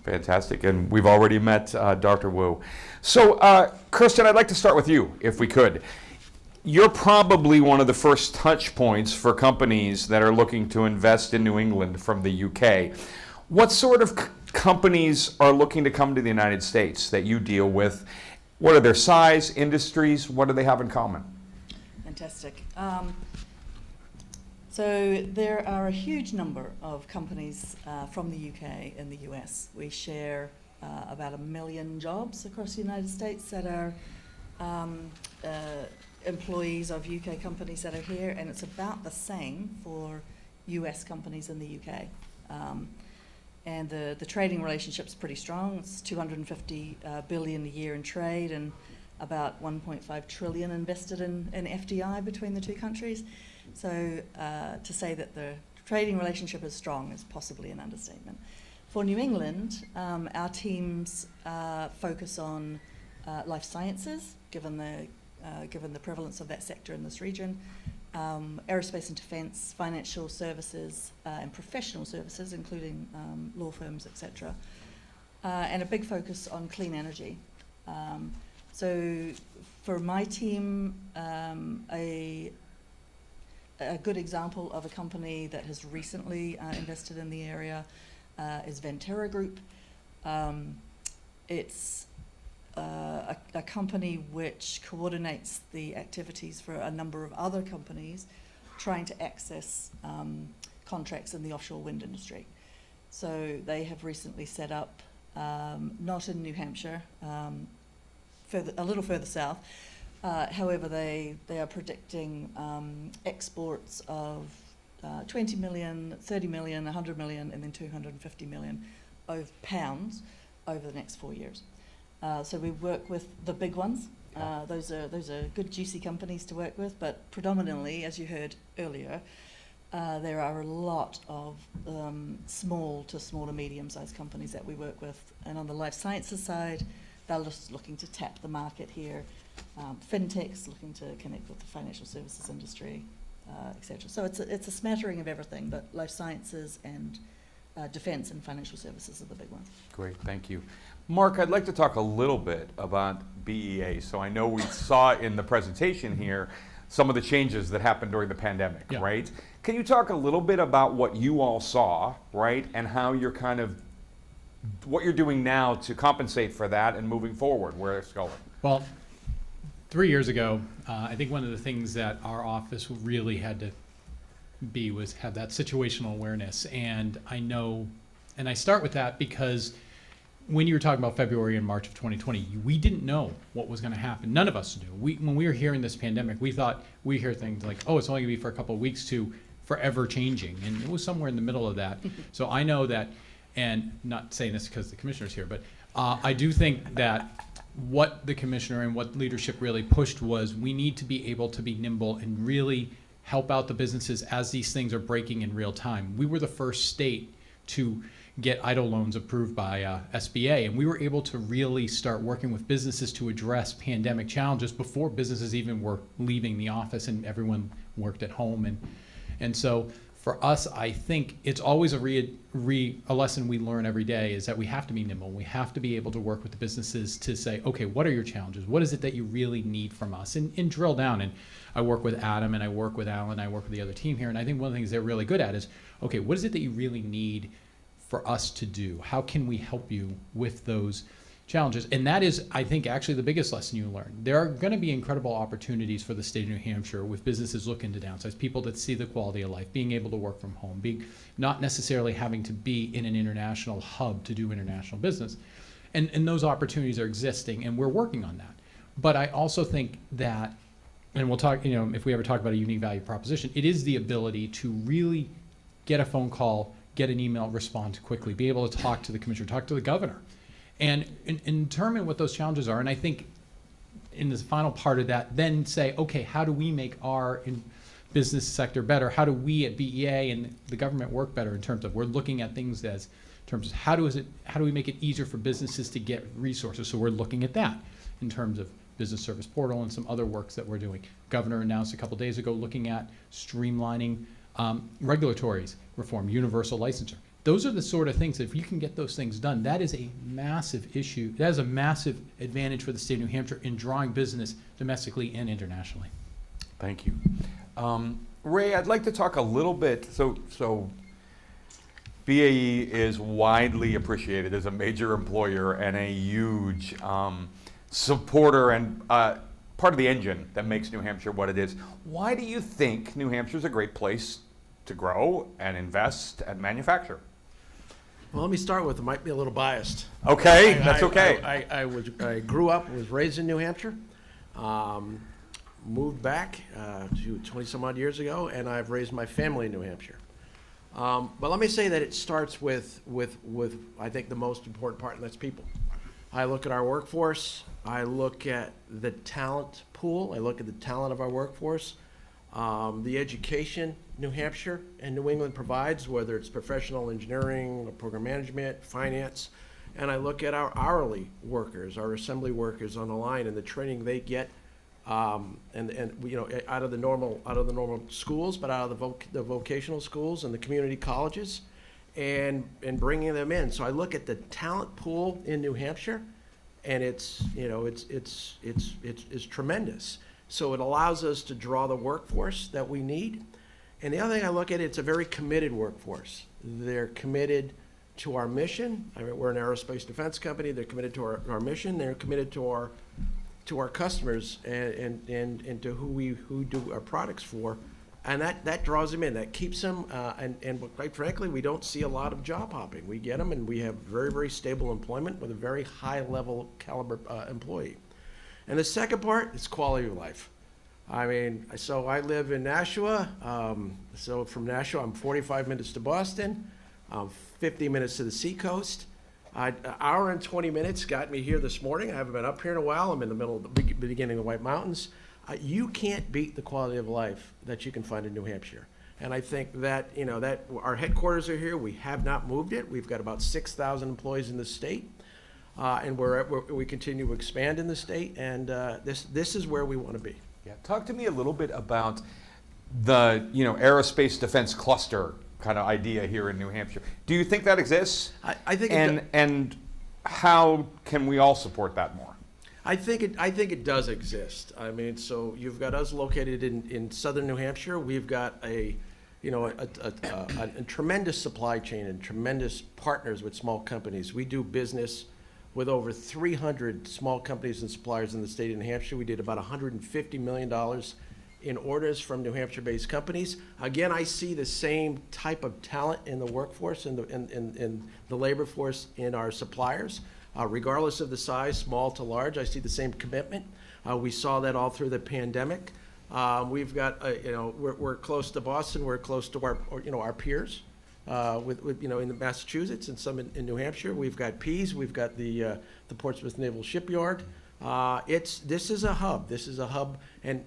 Fantastic, and we've already met Dr. Wu. So, Kirsten, I'd like to start with you, if we could. You're probably one of the first touch points for companies that are looking to invest in New England from the UK. What sort of companies are looking to come to the United States that you deal with? What are their size, industries? What do they have in common? Fantastic. So there are a huge number of companies from the UK in the US. We share about 1 million jobs across the United States that are employees of UK companies that are here, and it's about the same for US companies in the UK. And the trading relationship's pretty strong. It's 250 billion a year in trade and about 1.5 trillion invested in FDI between the two countries. So to say that the trading relationship is strong is possibly an understatement. For New England, our teams focus on life sciences, given the prevalence of that sector in this region, aerospace and defense, financial services, and professional services, including law firms, etc., and a big focus on clean energy. So for my team, a good example of a company that has recently invested in the area is Venterra Group. It's a company which coordinates the activities for a number of other companies trying to access contracts in the offshore wind industry. So they have recently set up, not in New Hampshire, a little further south. However, they are predicting exports of 20 million, 30 million, 100 million, and then 250 million of pounds over the next 4 years. So we work with the big ones. Those are good, juicy companies to work with, but predominantly, as you heard earlier, there are a lot of small to medium-sized companies that we work with. And on the life sciences side, they're just looking to tap the market here. Fintechs looking to connect with the financial services industry, etc. So it's a smattering of everything, but life sciences and defense and financial services are the big ones. Great, thank you. Mark, I'd like to talk a little bit about BEA. So I know we saw in the presentation here some of the changes that happened during the pandemic, Yeah. right? Can you talk a little bit about what you all saw, right, and how you're what you're doing now to compensate for that and moving forward, where it's going? Well, 3 years ago, I think one of the things that our office really had to was have that situational awareness. And I know, and I start with that because when you were talking about February and March of 2020, we didn't know what was going to happen. None of us knew. When we were hearing this pandemic, we thought we hear things like, oh, it's only going to be for a couple of weeks, to forever changing. And it was somewhere in the middle of that. So I know that, and not saying this because the commissioner's here, but I do think that what the commissioner and what leadership really pushed was we need to be able to be nimble and really help out the businesses as these things are breaking in real time. We were the first state to get EIDL loans approved by SBA, and we were able to really start working with businesses to address pandemic challenges before businesses even were leaving the office and everyone worked at home. And so for us, I think it's always a lesson we learn every day, is that we have to be nimble. We have to be able to work with the businesses to say, okay, what are your challenges? What is it that you really need from us? And drill down. And I work with Adam, and I work with Alan, I work with the other team here, and I think one of the things they're really good at is, okay, what is it that you really need for us to do? How can we help you with those challenges? And that is, I think, actually the biggest lesson you learn. There are going to be incredible opportunities for the state of New Hampshire with businesses looking to downsize, people that see the quality of life, being able to work from home, not necessarily having to be in an international hub to do international business. And those opportunities are existing, and we're working on that. But I also think that, and we'll talk, if we ever talk about a unique value proposition, it is the ability to really get a phone call, get an email, respond quickly, be able to talk to the commissioner, talk to the governor, and determine what those challenges are. And I think in the final part of that, then say, okay, how do we make our business sector better? How do we at BEA and the government work better in terms of, we're looking at things as terms of how do we make it easier for businesses to get resources? So we're looking at that in terms of business service portal and some other works that we're doing. Governor announced a couple days ago looking at streamlining regulatory reform, universal licensure. Those are the sort of things that if you can get those things done, that is a massive issue. That is a massive advantage for the state of New Hampshire in drawing business domestically and internationally. Thank you. Ray, I'd like to talk a little bit, so BAE is widely appreciated as a major employer and a huge supporter and part of the engine that makes New Hampshire what it is. Why do you think New Hampshire is a great place to grow and invest and manufacture? Well, let me start with, it might be a little biased. Okay, that's okay. I grew up, was raised in New Hampshire, moved back 20 some odd years ago, and I've raised my family in New Hampshire. But let me say that it starts with I think the most important part, and that's people. I look at our workforce, I look at the talent pool, I look at the talent of our workforce, the education New Hampshire and New England provides, whether it's professional engineering, or program management, finance, and I look at our hourly workers, our assembly workers on the line, and the training they get, and you know, out of the normal schools, but out of the vocational schools and the community colleges, and bringing them in. So I look at the talent pool in New Hampshire, and it's tremendous. So it allows us to draw the workforce that we need. And the other thing I look at, it's a very committed workforce. They're committed to our mission. I mean, we're an aerospace defense company. They're committed to our mission. They're committed to our customers and to who do our products for. And that draws them in. That keeps them. And quite frankly, we don't see a lot of job hopping. We get them, and we have very, very stable employment with a very high level caliber employee. And the second part is quality of life. I mean, so I live in Nashua. So from Nashua, I'm 45 minutes to Boston, 50 minutes to the seacoast. An hour and 20 minutes got me here this morning. I haven't been up here in a while. I'm in the middle of the beginning of the White Mountains. You can't beat the quality of life that you can find in New Hampshire. And I think that, you know, that our headquarters are here. We have not moved it. We've got about 6,000 employees in the state. And we continue to expand in the state. And this is where we want to be. Yeah, talk to me a little bit about the, you know, aerospace defense cluster kind of idea here in New Hampshire. Do you think that exists? I think and how can we all support that more? I think it does exist. I mean, so you've got us located in southern New Hampshire. We've got a tremendous supply chain and tremendous partners with small companies. We do business with over 300 small companies and suppliers in the state of New Hampshire. We did about $150 million in orders from New Hampshire-based companies. Again, I see the same type of talent in the workforce and the labor force in our suppliers. Regardless of the size, small to large, I see the same commitment. We saw that all through the pandemic. We've got, we're close to Boston. We're close to our peers. In Massachusetts and some in New Hampshire. We've got Pease, we've got the Portsmouth Naval Shipyard. This is a hub. This is a hub, and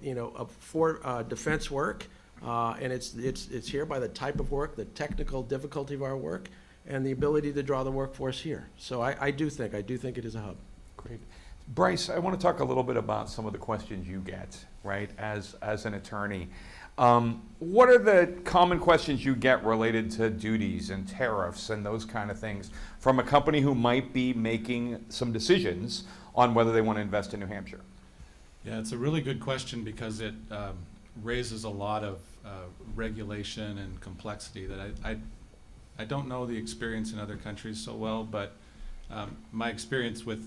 for defense work, and it's here by the type of work, the technical difficulty of our work, and the ability to draw the workforce here. So I do think it is a hub. Great. Bryce, I want to talk a little bit about some of the questions you get, right, as an attorney. What are the common questions you get related to duties and tariffs and those kind of things from a company who might be making some decisions on whether they want to invest in New Hampshire? Yeah, it's a really good question because it raises a lot of regulation and complexity that I don't know the experience in other countries so well, but my experience with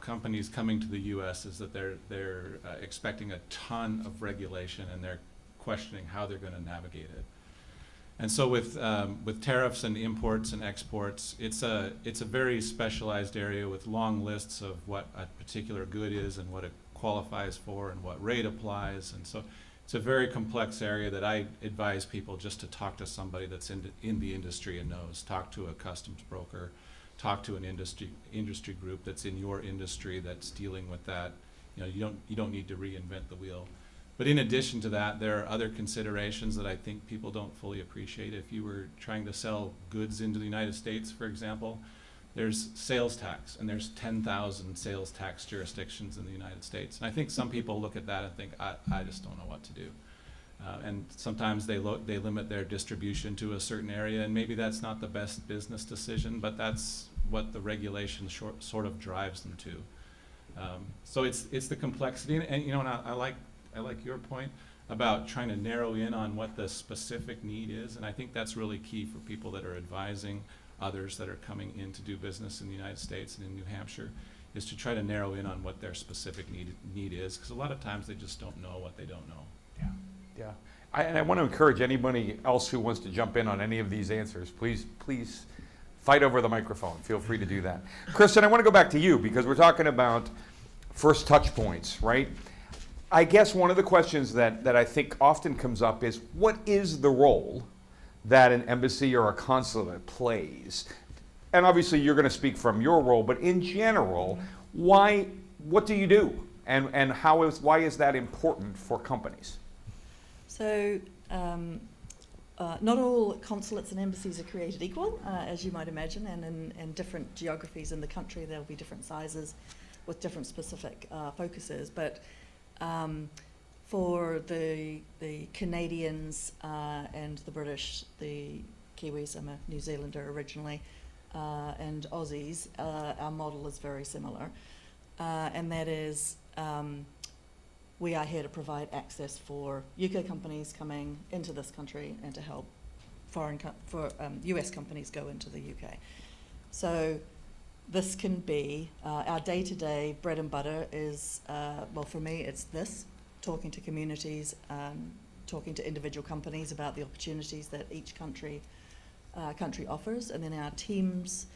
companies coming to the U.S. is that they're expecting a ton of regulation, and they're questioning how they're going to navigate it. And so with tariffs and imports and exports, it's a very specialized area with long lists of what a particular good is and what it qualifies for and what rate applies. And so it's a very complex area that I advise people just to talk to somebody that's in the industry and knows. Talk to a customs broker, talk to an industry group that's in your industry that's dealing with that. You don't need to reinvent the wheel. But in addition to that, there are other considerations that I think people don't fully appreciate. If you were trying to sell goods into the United States, for example, there's sales tax, and there's 10,000 sales tax jurisdictions in the United States. And I think some people look at that and think, I just don't know what to do. And sometimes they limit their distribution to a certain area, and maybe that's not the best business decision, but that's what the regulation sort of drives them to. So it's the complexity, and I like your point about trying to narrow in on what the specific need is, and I think that's really key for people that are advising others that are coming in to do business in the United States and in New Hampshire, is to try to narrow in on what their specific need is, because a lot of times they just don't know what they don't know. Yeah. And I want to encourage anybody else who wants to jump in on any of these answers, please fight over the microphone. Feel free to do that. Kristen, I want to go back to you because we're talking about first touch points, right? I guess one of the questions that I think often comes up is, what is the role that an embassy or a consulate plays? And obviously you're going to speak from your role, but in general, what do you do? And why is that important for companies? So not all consulates and embassies are created equal, as you might imagine, and in different geographies in the country there'll be different sizes with different specific focuses. But for the Canadians and the British, the Kiwis, I'm a New Zealander originally, and Aussies, our model is very similar, and that is we are here to provide access for UK companies coming into this country and to help US companies go into the UK. So this can be our day-to-day bread and butter is, well, for me it's this, talking to communities, talking to individual companies about the opportunities that each country offers, and then our teams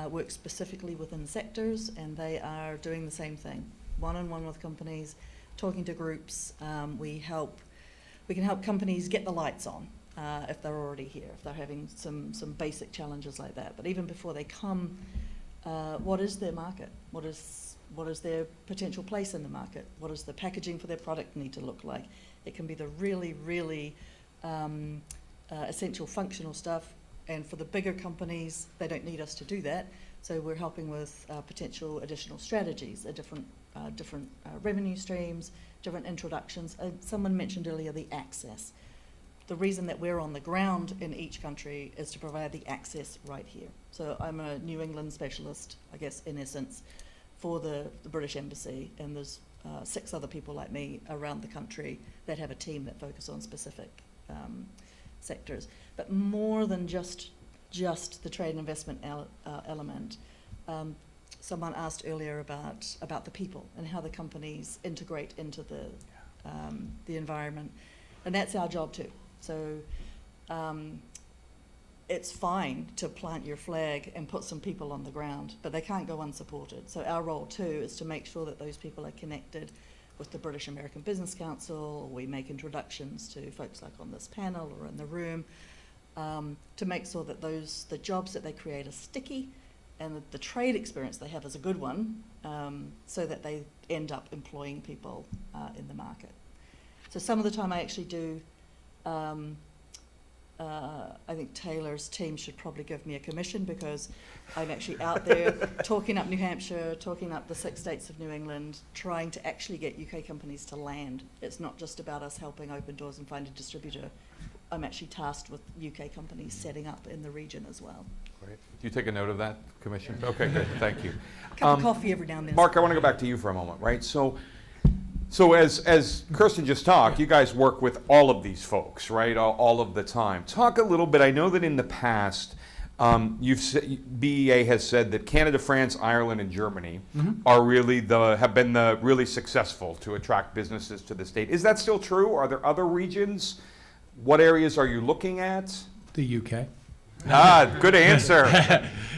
work specifically within sectors, and they are doing the same thing, one-on-one with companies, talking to groups. We can help companies get the lights on if they're already here, if they're having some basic challenges like that. But even before they come, what is their market? What is their potential place in the market? What does the packaging for their product need to look like? It can be the really, really essential functional stuff. And for the bigger companies, they don't need us to do that. So we're helping with potential additional strategies, different revenue streams, different introductions. Someone mentioned earlier the access. The reason that we're on the ground in each country is to provide the access right here. So I'm a New England specialist, I guess, in essence, for the British Embassy, and there's 6 other people like me around the country that have a team that focus on specific sectors. But more than just the trade and investment element, someone asked earlier about the people and how the companies integrate into the environment, and that's our job too. So it's fine to plant your flag and put some people on the ground, but they can't go unsupported. So our role too is to make sure that those people are connected with the British American Business Council. We make introductions to folks like on this panel or in the room, to make sure that the jobs that they create are sticky, and the trade experience they have is a good one, so that they end up employing people in the market. So some of the time I actually do, I think Taylor's team should probably give me a commission, because I'm actually out there talking up New Hampshire, talking up the 6 states of New England, trying to actually get UK companies to land. It's not just about us helping open doors and find a distributor. I'm actually tasked with UK companies setting up in the region as well. Great. Do you take a note of that, Commission? Okay, good. Thank you. Cup of coffee every now and then. Mark, I want to go back to you for a moment, right? So as Kirsten just talked, you guys work with all of these folks, right? All of the time. Talk a little bit. I know that in the past, BEA has said that Canada, France, Ireland, and Germany are really have been really successful to attract businesses to the state. Is that still true? Are there other regions? What areas are you looking at? The UK. Good answer.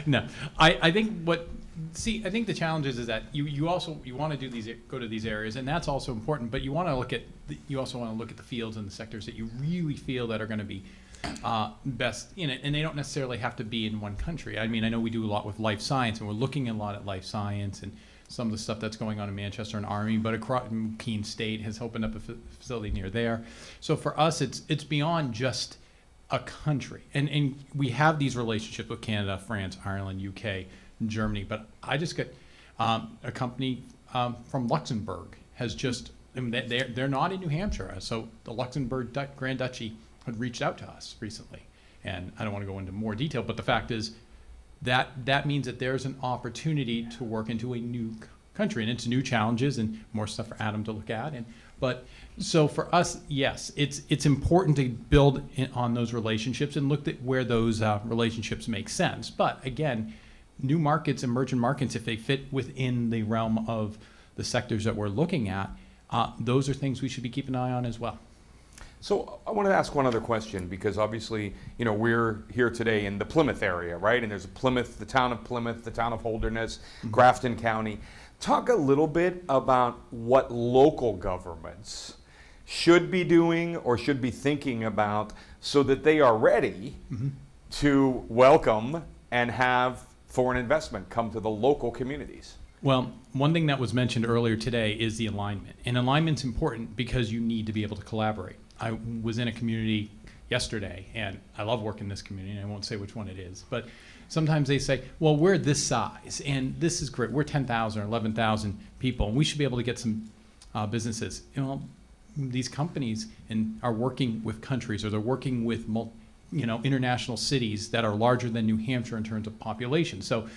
No, I think I think the challenge is that you want to go to these areas, and that's also important. But you want to look at the fields and the sectors that you really feel that are going to be best in it, and they don't necessarily have to be in one country. I mean, I know we do a lot with life science, and we're looking a lot at life science and some of the stuff that's going on in Manchester and Army, but Keene State has opened up a facility near there. So for us, it's beyond just a country, and we have these relationships with Canada, France, Ireland, UK, Germany. But I just got a company from Luxembourg has just, I mean, they're not in New Hampshire, so the Luxembourg Grand Duchy had reached out to us recently, and I don't want to go into more detail, but the fact is that means that there's an opportunity to work into a new country, and it's new challenges and more stuff for Adam to look at. But so for us, yes, it's important to build on those relationships and look at where those relationships make sense. But again, new markets, emerging markets, if they fit within the realm of the sectors that we're looking at, those are things we should be keeping an eye on as well. So I want to ask one other question, because obviously, you know, we're here today in the Plymouth area, right? And there's Plymouth, the town of Holderness, Grafton County. Talk a little bit about what local governments should be doing or should be thinking about so that they are ready to welcome and have foreign investment come to the local communities. Well, one thing that was mentioned earlier today is the alignment. And alignment's important because you need to be able to collaborate. I was in a community yesterday, and I love working in this community, and I won't say which one it is, but sometimes they say, well, we're this size, and this is great. We're 10,000 or 11,000 people, and we should be able to get some businesses. You know, these companies are working with countries, or they're working with international cities that are larger than New Hampshire in terms of population. So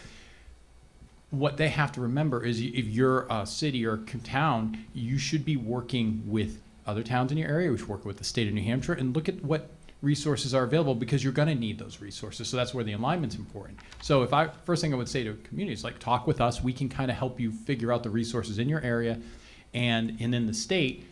what they have to remember is if you're a city or a town, you should be working with other towns in your area. We should work with the state of New Hampshire and look at what resources are available, because you're going to need those resources. So that's where the alignment's important. So first thing I would say to communities, like, talk with us. We can kind of help you figure out the resources in your area and in the state,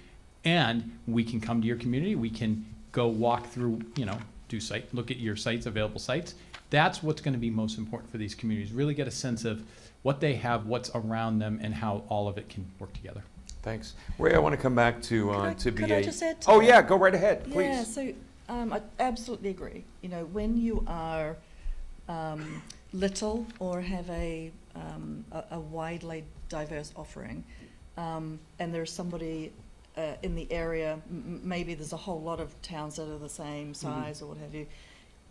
and we can come to your community. We can go walk through, look at your sites, available sites. That's what's going to be most important for these communities. Really get a sense of what they have, what's around them, and how all of it can work together. Thanks. Ray, I want to come back to BA. Could I just add to Oh that? yeah, go right ahead, please. Yeah, so I absolutely agree. You know, when you are little or have a widely diverse offering, and there's somebody in the area, maybe there's a whole lot of towns that are the same size or what have you,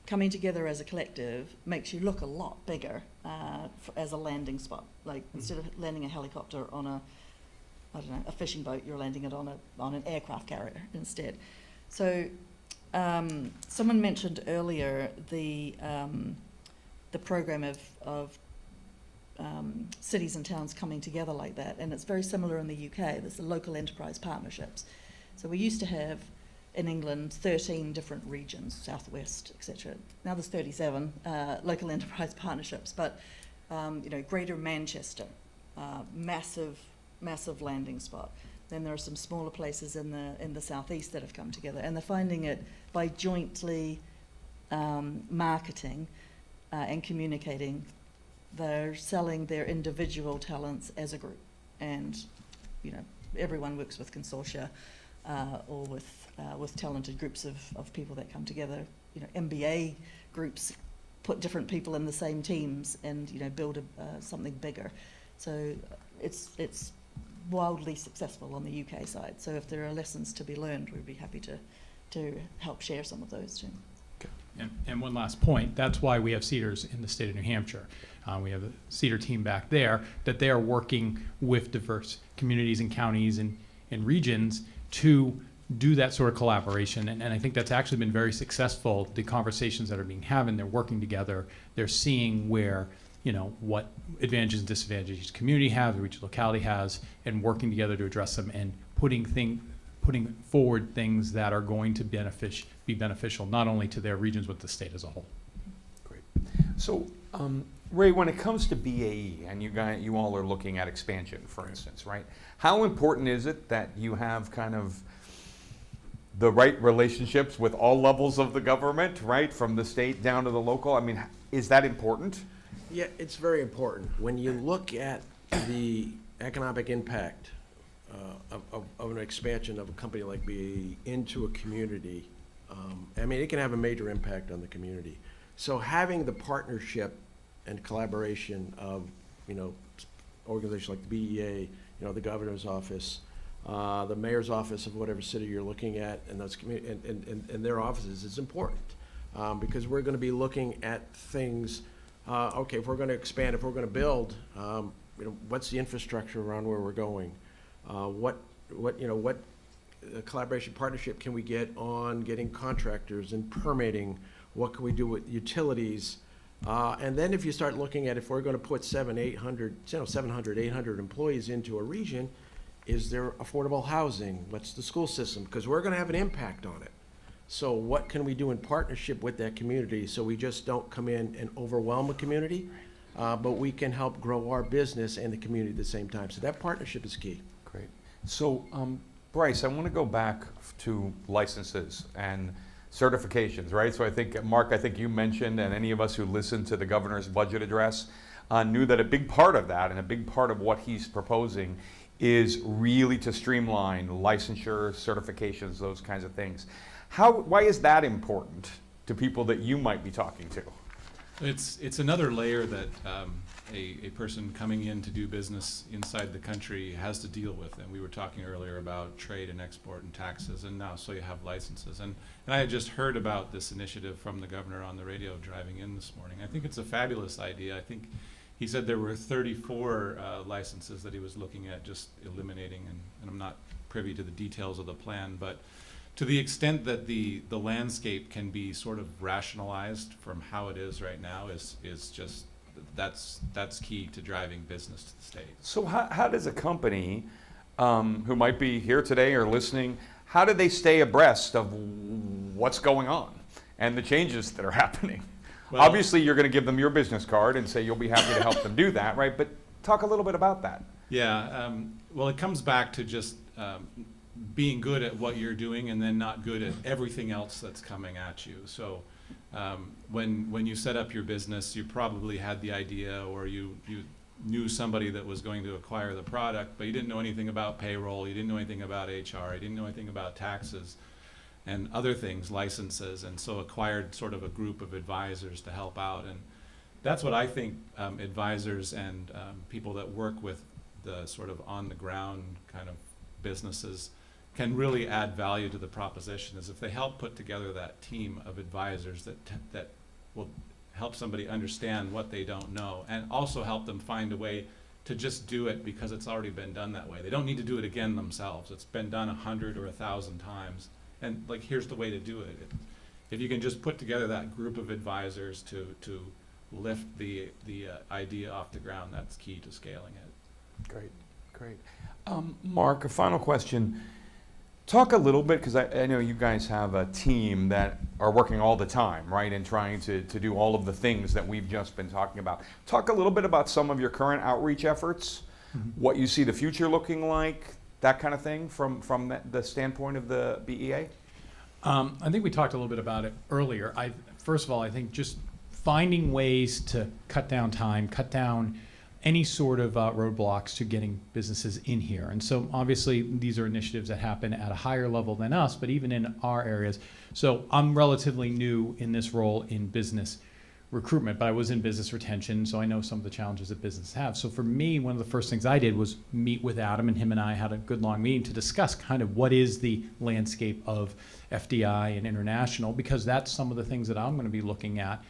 coming together as a collective makes you look a lot bigger as a landing spot. Like, instead of landing a helicopter on a fishing boat, you're landing it on an aircraft carrier instead. So someone mentioned earlier the program of cities and towns coming together like that, and it's very similar in the UK. There's the local enterprise partnerships. So we used to have in England 13 different regions, southwest, etc. Now there's 37 local enterprise partnerships, but Greater Manchester, massive landing spot. Then there are some smaller places in the southeast that have come together, and they're finding it by jointly marketing and communicating. They're selling their individual talents as a group, and everyone works with consortia or with talented groups of people that come together. MBA groups put different people in the same teams and build something bigger. So it's wildly successful on the UK side. So if there are lessons to be learned, we'd be happy to help share some of those too. And one last point, that's why we have CEDARs in the state of New Hampshire. We have a CEDAR team back there that they are working with diverse communities and counties and regions to do that sort of collaboration. And I think that's actually been very successful. The conversations that are being had, they're working together. They're seeing where, what advantages and disadvantages each community has, or each locality has, and working together to address them and putting forward things that are going to be beneficial not only to their regions but the state as a whole. Great. So, Ray, when it comes to BAE, and you all are looking at expansion, for instance, right? How important is it that you have kind of the right relationships with all levels of the government, right, from the state down to the local? I mean, is that important? Yeah, it's very important. When you look at the economic impact of an expansion of a company like BAE into a community, it can have a major impact on the community. So having the partnership and collaboration of, organizations like the BEA, the governor's office, the mayor's office of whatever city you're looking at, and those and their offices is important, because we're going to be looking at things. Okay, if we're going to expand, if we're going to build, what's the infrastructure around where we're going? What collaboration partnership can we get on getting contractors and permitting? What can we do with utilities? And then if you start looking at if we're going to put 700, 800 employees into a region, is there affordable housing? What's the school system? Because we're going to have an impact on it. So what can we do in partnership with that community so we just don't come in and overwhelm a community, but we can help grow our business and the community at the same time. So that partnership is key. Great. So Bryce, I want to go back to licenses and certifications, right? So I think, Mark, I think you mentioned, and any of us who listened to the governor's budget address knew that a big part of that and a big part of what he's proposing is really to streamline licensure, certifications, those kinds of things. Why is that important to people that you might be talking to? It's another layer that a person coming in to do business inside the country has to deal with. And we were talking earlier about trade and export and taxes, and now so you have licenses. And I had just heard about this initiative from the governor on the radio driving in this morning. I think it's a fabulous idea. I think he said there were 34 licenses that he was looking at just eliminating, and I'm not privy to the details of the plan, but to the extent that the landscape can be sort of rationalized from how it is right now is just, that's key to driving business to the state. So how does a company who might be here today or listening, how do they stay abreast of what's going on and the changes that are happening? Well, obviously, you're going to give them your business card and say you'll be happy to help them do that, right? But talk a little bit about that. Yeah, well, it comes back to just being good at what you're doing and then not good at everything else that's coming at you. So when you set up your business, you probably had the idea, or you knew somebody that was going to acquire the product, but you didn't know anything about payroll, you didn't know anything about HR, you didn't know anything about taxes and other things, licenses, and so acquired sort of a group of advisors to help out. And that's what I think advisors and people that work with the sort of on the ground kind of businesses can really add value to the proposition, is if they help put together that team of advisors that will help somebody understand what they don't know, and also help them find a way to just do it because it's already been done that way. They don't need to do it again themselves. It's been done 100 or 1,000 times, and like, here's the way to do it. If you can just put together that group of advisors to lift the idea off the ground, that's key to scaling it. Great. Mark, a final question. Talk a little bit, because I know you guys have a team that are working all the time, right, and trying to do all of the things that we've just been talking about. Talk a little bit about some of your current outreach efforts, what you see the future looking like, that kind of thing, from the standpoint of the BEA? I think we talked a little bit about it earlier. First of all, I think just finding ways to cut down time, cut down any sort of roadblocks to getting businesses in here. And so obviously these are initiatives that happen at a higher level than us, but even in our areas. So I'm relatively new in this role in business recruitment, but I was in business retention, so I know some of the challenges that businesses have. So for me, one of the first things I did was meet with Adam, and him and I had a good long meeting to discuss kind of what is the landscape of FDI and international, because that's some of the things that I'm going to be looking at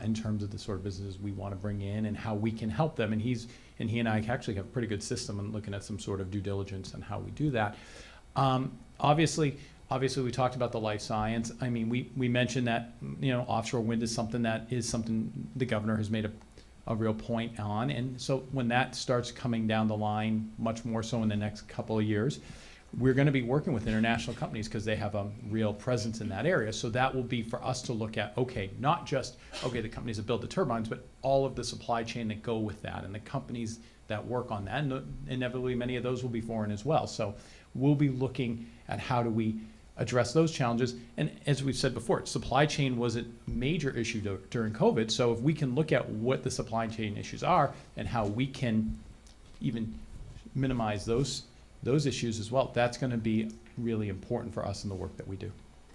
in terms of the sort of businesses we want to bring in and how we can help them. And he and I actually have a pretty good system in looking at some sort of due diligence and how we do that. Obviously, we talked about the life science. I mean, we mentioned that, offshore wind is something the governor has made a real point on. And so when that starts coming down the line, much more so in the next couple of years, we're going to be working with international companies because they have a real presence in that area. So that will be for us to look at, not just, the companies that build the turbines, but all of the supply chain that go with that and the companies that work on that. And inevitably, many of those will be foreign as well. So we'll be looking at how do we address those challenges. And as we've said before, supply chain was a major issue during COVID. So if we can look at what the supply chain issues are and how we can even minimize those issues as well, that's going to be really important for us in the work that we do.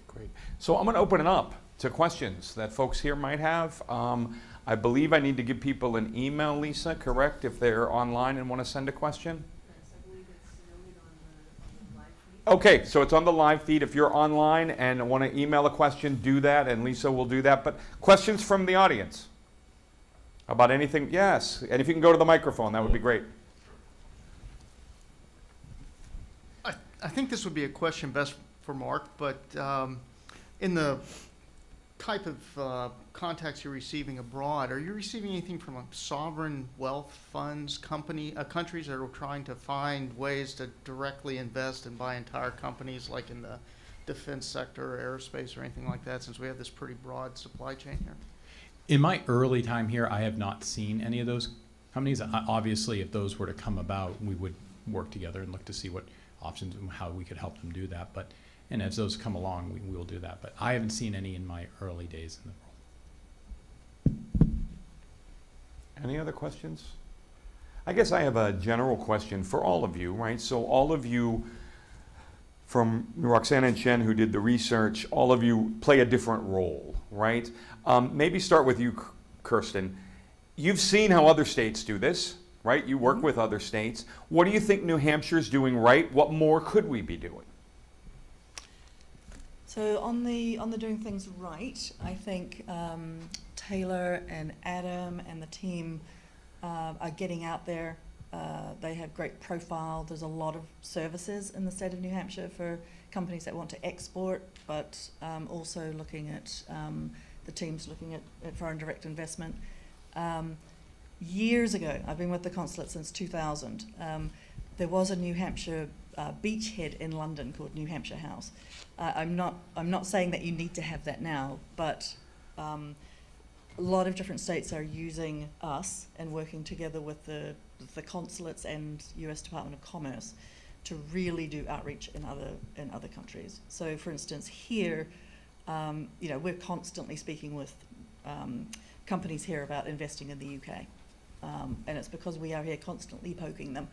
Great. So I'm going to open it up to questions that folks here might have. I believe I need to give people an email, Lisa, correct, if they're online and want to send a question? Yes, I believe it's noted on the live feed. Okay, so it's on the live feed. If you're online and want to email a question, do that, and Lisa will do that. But questions from the audience about anything? Yes, and if you can go to the microphone, that would be great. I think this would be a question best for Mark, but in the type of contacts you're receiving abroad, are you receiving anything from sovereign wealth funds, countries that are trying to find ways to directly invest and buy entire companies, like in the defense sector or aerospace or anything like that, since we have this pretty broad supply chain here? In my early time here, I have not seen any of those companies. Obviously, if those were to come about, we would work together and look to see what options and how we could help them do that. But, and as those come along, we will do that. But I haven't seen any in my early days in the role. Any other questions? I guess I have a general question for all of you, right? So all of you, from Roxana and Chen, who did the research, all of you play a different role, right? Maybe start with you, Kirsten. You've seen how other states do this, right? You work with other states. What do you think New Hampshire's doing right? What more could we be doing? So on the doing things right, I think Taylor and Adam and the team are getting out there. They have great profile. There's a lot of services in the state of New Hampshire for companies that want to export, but also looking at the teams looking at foreign direct investment. Years ago, I've been with the consulate since 2000. There was a New Hampshire beachhead in London called New Hampshire House. I'm not saying that you need to have that now, but a lot of different states are using us and working together with the consulates and U.S. Department of Commerce to really do outreach in other countries. So, for instance, here, we're constantly speaking with companies here about investing in the UK, and it's because we are here constantly poking them.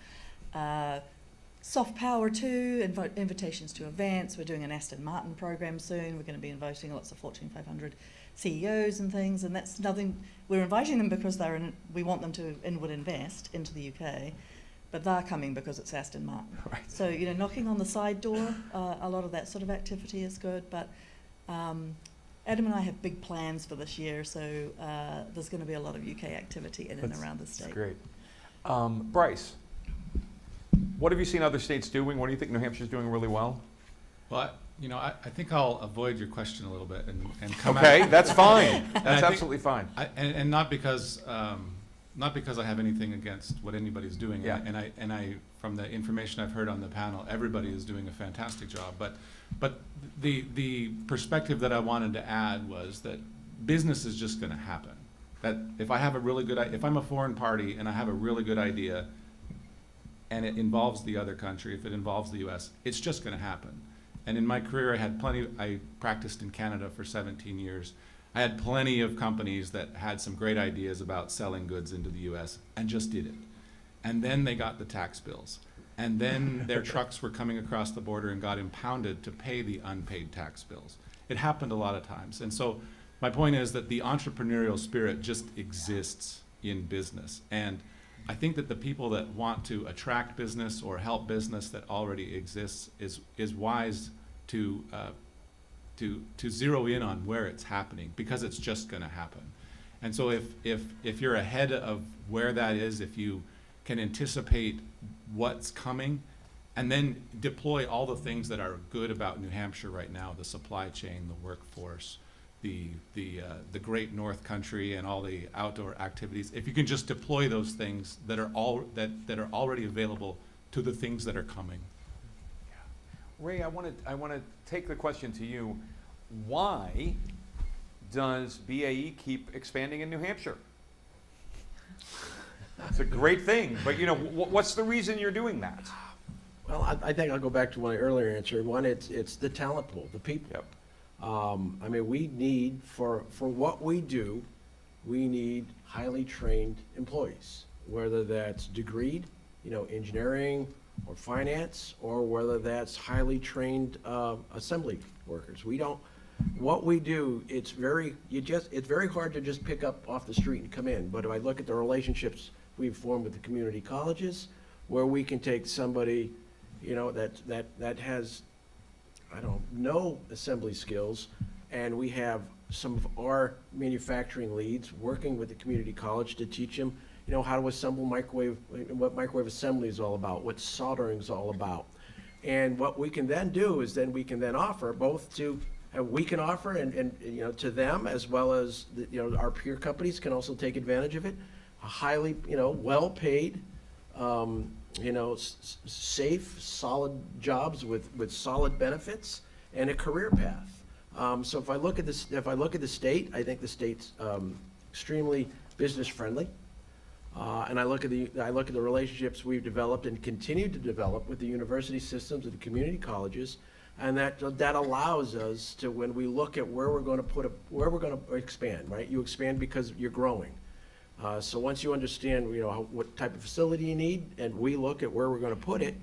Soft power too, invitations to events. We're doing an Aston Martin program soon. We're going to be inviting lots of Fortune 500 CEOs and things, and that's nothing. We're inviting them because we want them to inward invest into the UK, but they're coming because it's Aston Martin. Right. So, knocking on the side door, a lot of that sort of activity is good, but Adam and I have big plans for this year, so there's going to be a lot of UK activity in and around the state. That's great. Bryce, what have you seen other states doing? What do you think New Hampshire's doing really well? Well, I think I'll avoid your question a little bit and come Okay, that's fine. And That's I think- absolutely fine. and not because I have anything against what anybody's doing. Yeah. And I from the information I've heard on the panel, everybody is doing a fantastic job. But the perspective that I wanted to add was that business is just going to happen. That if I'm a foreign party and I have a really good idea, and it involves the other country, if it involves the U.S., it's just going to happen. And in my career, I practiced in Canada for 17 years. I had plenty of companies that had some great ideas about selling goods into the U.S. and just did it. And then they got the tax bills. And then their trucks were coming across the border and got impounded to pay the unpaid tax bills. It happened a lot of times. And so my point is that the entrepreneurial spirit just exists in business. And I think that the people that want to attract business or help business that already exists is wise to zero in on where it's happening, because it's just going to happen. And so if you're ahead of where that is, if you can anticipate what's coming, and then deploy all the things that are good about New Hampshire right now, the supply chain, the workforce, the great North Country and all the outdoor activities, if you can just deploy those things that are already available to the things that are coming. Ray, I want to take the question to you. Why does BAE keep expanding in New Hampshire? It's a great thing, but what's the reason you're doing that? Well, I think I'll go back to my earlier answer. One, it's the talent pool, the people. Yep. We need, for what we do, we need highly trained employees, whether that's degreed, engineering or finance, or whether that's highly trained assembly workers. What we do, it's very hard to just pick up off the street and come in. But if I look at the relationships we've formed with the community colleges, where we can take somebody, that has, no assembly skills, and we have some of our manufacturing leads working with the community college to teach them, how to assemble what microwave assembly is all about, what soldering is all about. And what we can then do is we can offer both to, we can offer and to them, as well as our peer companies can also take advantage of it. A highly well-paid, safe, solid jobs with solid benefits and a career path. So if I look at the state, I think the state's extremely business friendly. And I look at the relationships we've developed and continue to develop with the university systems and the community colleges, and that allows us to, when we look at where we're going to expand, right? You expand because you're growing. So once you understand, what type of facility you need, and we look at where we're going to put it,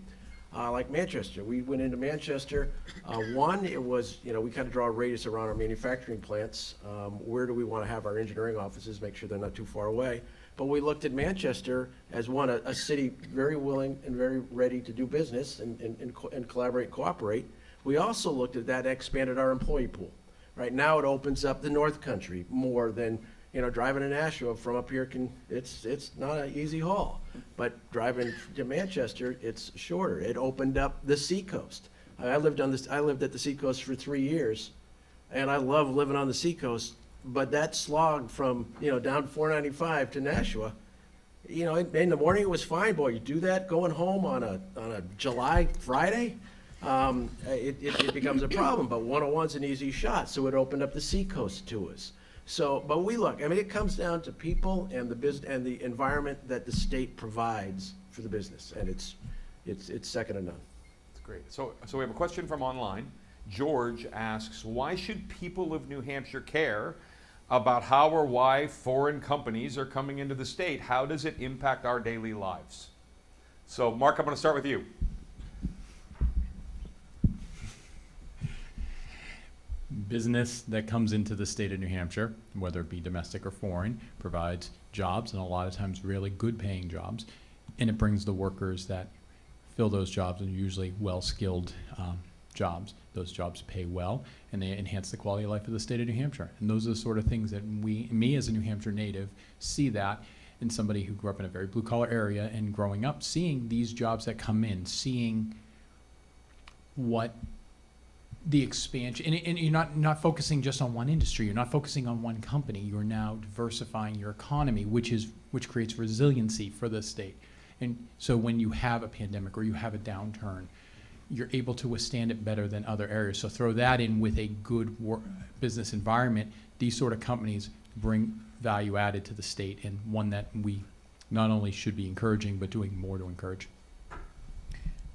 like Manchester. We went into Manchester. It was, we kind of draw a radius around our manufacturing plants. Where do we want to have our engineering offices, make sure they're not too far away. But we looked at Manchester as a city very willing and very ready to do business and collaborate and cooperate. We also looked at that, expanded our employee pool. Right now it opens up the North Country more than, driving to Nashua from up here it's not an easy haul. But driving to Manchester, it's shorter. It opened up the seacoast. I lived at the seacoast for 3 years, and I love living on the seacoast. But that slog from, down 495 to Nashua, in the morning it was fine. Boy, you do that going home on a July Friday, it becomes a problem. But 101's an easy shot, so it opened up the seacoast to us. So, but it comes down to people and the business and the environment that the state provides for the business, and it's second to none. That's great. So we have a question from online. George asks, why should people of New Hampshire care about how or why foreign companies are coming into the state? How does it impact our daily lives? So, Mark, I'm going to start with you. Business that comes into the state of New Hampshire, whether it be domestic or foreign, provides jobs, and a lot of times really good paying jobs, and it brings the workers that fill those jobs, and usually well-skilled jobs. Those jobs pay well, and they enhance the quality of life of the state of New Hampshire. And those are the sort of things that me as a New Hampshire native, see that in somebody who grew up in a very blue-collar area and growing up, seeing these jobs that come in, seeing what the expansion, and you're not focusing just on one industry, you're not focusing on one company, you're now diversifying your economy, which creates resiliency for the state. And so when you have a pandemic or you have a downturn, you're able to withstand it better than other areas. So throw that in with a good business environment. These sort of companies bring value added to the state, and one that we not only should be encouraging, but doing more to encourage.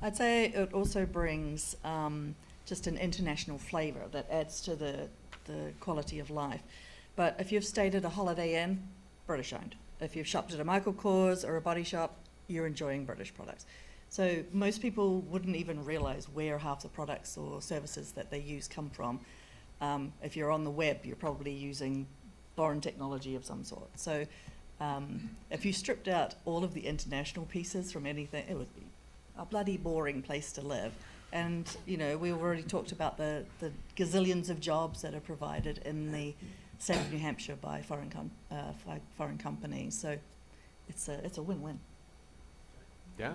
I'd say it also brings just an international flavor that adds to the quality of life. But if you've stayed at a Holiday Inn, British owned. If you've shopped at a Michael Kors or a Body Shop, you're enjoying British products. So most people wouldn't even realize where half the products or services that they use come from. If you're on the web, you're probably using foreign technology of some sort. So if you stripped out all of the international pieces from anything, it would be a bloody boring place to live. And, we already talked about the gazillions of jobs that are provided in the state of New Hampshire by foreign companies. So it's a win-win. Yeah,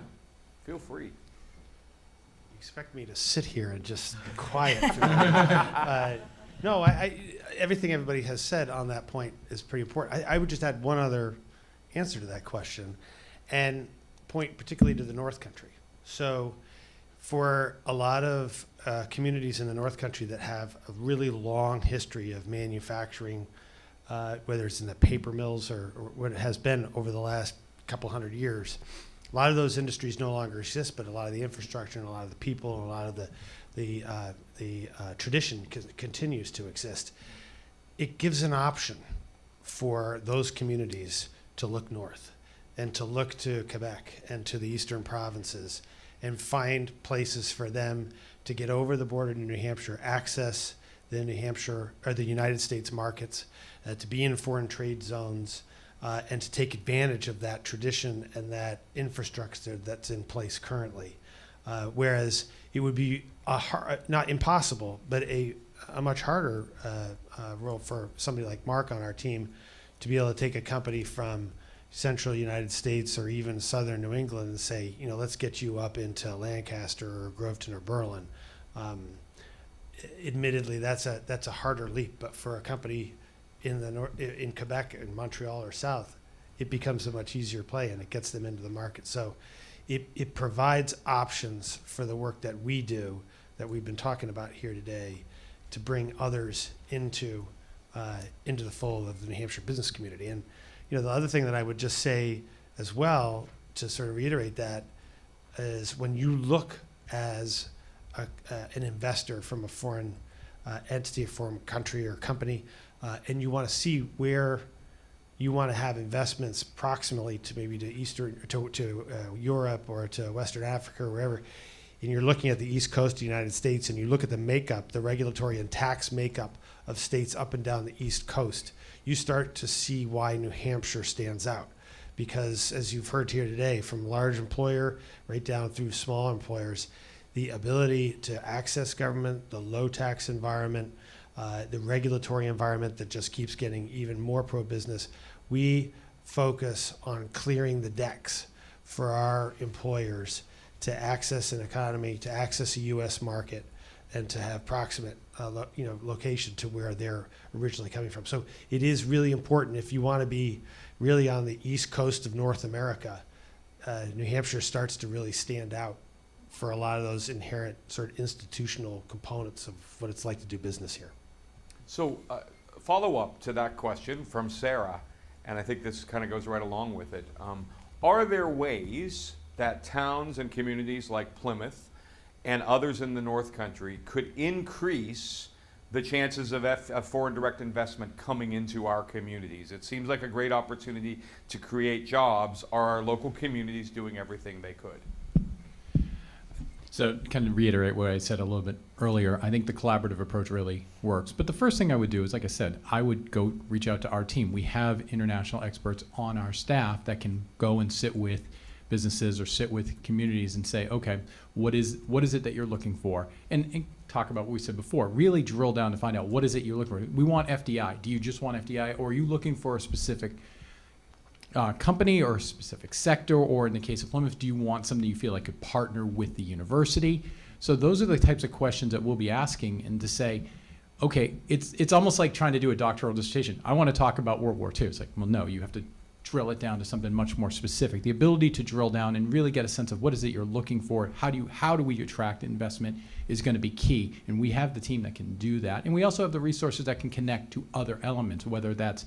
feel free. You expect me to sit here and just be quiet for a minute. No, everything everybody has said on that point is pretty important. I would just add one other answer to that question, and point particularly to the North Country. So for a lot of communities in the North Country that have a really long history of manufacturing, whether it's in the paper mills or what it has been over the last couple hundred years, a lot of those industries no longer exist, but a lot of the infrastructure and a lot of the people and a lot of the tradition continues to exist. It gives an option for those communities to look north and to look to Quebec and to the eastern provinces and find places for them to get over the border to New Hampshire, access the New Hampshire or the United States markets, to be in foreign trade zones, and to take advantage of that tradition and that infrastructure that's in place currently. Whereas it would be not impossible, but a much harder role for somebody like Mark on our team to be able to take a company from central United States or even southern New England and say, let's get you up into Lancaster or Groveton or Berlin. Admittedly, that's a harder leap, but for a company in Quebec and Montreal or south, it becomes a much easier play and it gets them into the market. So it provides options for the work that we do, that we've been talking about here today, to bring others into the fold of the New Hampshire business community. And the other thing that I would just say as well, to sort of reiterate that, is when you look as an investor from a foreign entity, a foreign country or company, and you want to see where you want to have investments proximally to maybe to Eastern, to Europe or to Western Africa or wherever, and you're looking at the East Coast of the United States, and you look at the makeup, the regulatory and tax makeup of states up and down the East Coast, you start to see why New Hampshire stands out. Because as you've heard here today, from large employer right down through small employers, the ability to access government, the low tax environment, the regulatory environment that just keeps getting even more pro-business, we focus on clearing the decks for our employers to access an economy, to access a U.S. market, and to have proximate location to where they're originally coming from. So it is really important if you want to be really on the East Coast of North America. New Hampshire starts to really stand out for a lot of those inherent sort of institutional components of what it's like to do business here. So follow up to that question from Sarah, and I think this kind of goes right along with it. Are there ways that towns and communities like Plymouth and others in the North Country could increase the chances of foreign direct investment coming into our communities? It seems like a great opportunity to create jobs. Are our local communities doing everything they could? So kind of reiterate what I said a little bit earlier, I think the collaborative approach really works. But the first thing I would do is, like I said, I would go reach out to our team. We have international experts on our staff that can go and sit with businesses or sit with communities and say, okay, what is it that you're looking for? And talk about what we said before, really drill down to find out what is it you're looking for. We want FDI. Do you just want FDI, or are you looking for a specific company or a specific sector, or in the case of Plymouth, do you want something you feel like could partner with the university? So those are the types of questions that we'll be asking, and to say, okay, it's almost like trying to do a doctoral dissertation. I want to talk about World War II. It's like, well, no, you have to drill it down to something much more specific. The ability to drill down and really get a sense of what is it you're looking for, how do we attract investment is going to be key. And we have the team that can do that. And we also have the resources that can connect to other elements, whether that's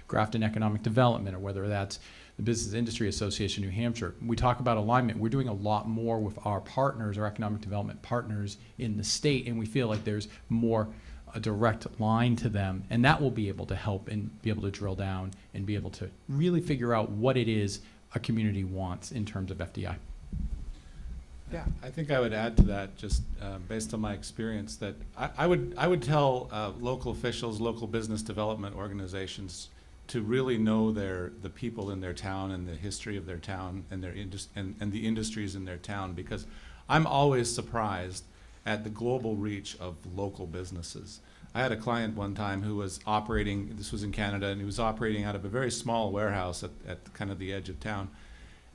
Grafton Economic Development or whether that's the Business Industry Association New Hampshire. We talk about alignment. We're doing a lot more with our partners, our economic development partners in the state, and we feel like there's more a direct line to them, and that will be able to help and be able to drill down and be able to really figure out what it is a community wants in terms of FDI. Yeah, I think I would add to that, just based on my experience, that I would tell local officials, local business development organizations to really know the people in their town and the history of their town and and the industries in their town, because I'm always surprised at the global reach of local businesses. I had a client one time who was operating, this was in Canada, and he was operating out of a very small warehouse at kind of the edge of town.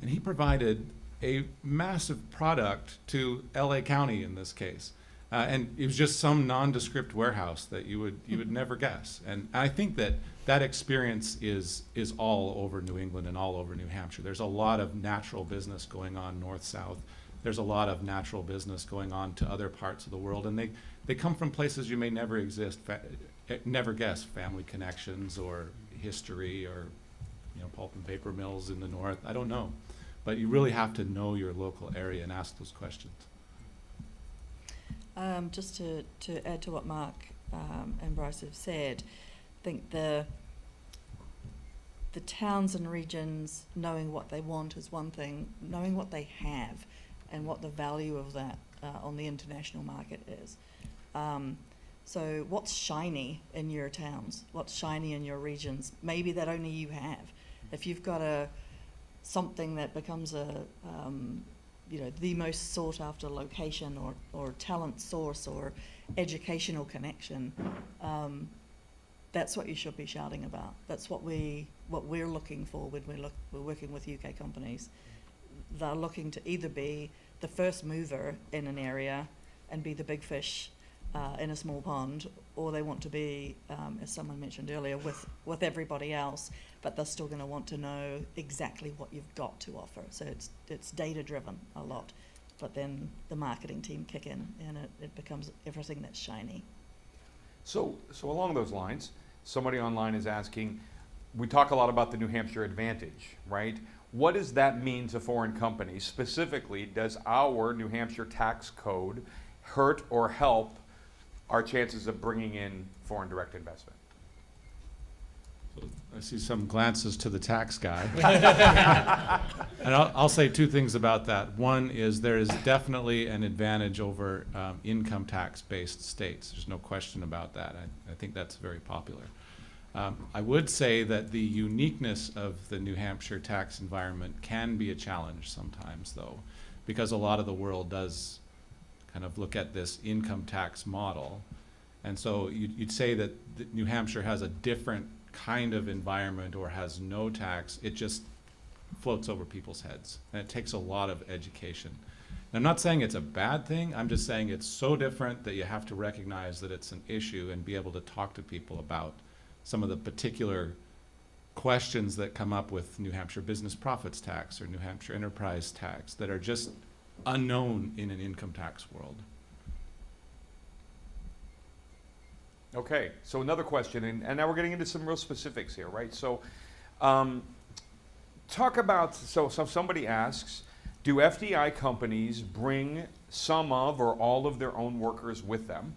And he provided a massive product to LA County in this case. And it was just some nondescript warehouse that you would never guess. And I think that experience is all over New England and all over New Hampshire. There's a lot of natural business going on north-south. There's a lot of natural business going on to other parts of the world, and they come from places you may never never guess, family connections or history, or pulp and paper mills in the north. I don't know, but you really have to know your local area and ask those questions. Just to add to what Mark and Bryce have said, I think the towns and regions knowing what they want is one thing, knowing what they have and what the value of that on the international market is. So what's shiny in your towns? What's shiny in your regions? Maybe that only you have. If you've got something that becomes the most sought after location or talent source or educational connection, that's what you should be shouting about. That's what we're looking for when we're working with UK companies. They're looking to either be the first mover in an area and be the big fish in a small pond, or they want to be, as someone mentioned earlier, with everybody else, but they're still going to want to know exactly what you've got to offer. So it's data driven a lot, but then the marketing team kick in and it becomes everything that's shiny. So along those lines, somebody online is asking, we talk a lot about the New Hampshire advantage, right? what does that mean to foreign companies? Specifically, does our New Hampshire tax code hurt or help our chances of bringing in foreign direct investment? I see some glances to the tax guy. And I'll say two things about that. One is there is definitely an advantage over income tax-based states. There's no question about that. I think that's very popular. I would say that the uniqueness of the New Hampshire tax environment can be a challenge sometimes, though, because a lot of the world does kind of look at this income tax model. And so you'd say that New Hampshire has a different kind of environment or has no tax. It just floats over people's heads, and it takes a lot of education. And I'm not saying it's a bad thing. I'm just saying it's so different that you have to recognize that it's an issue and be able to talk to people about some of the particular questions that come up with New Hampshire business profits tax or New Hampshire enterprise tax that are just unknown in an income tax world. Okay, so another question, and now we're getting into some real specifics here, right? So talk about, so somebody asks, do FDI companies bring some of or all of their own workers with them?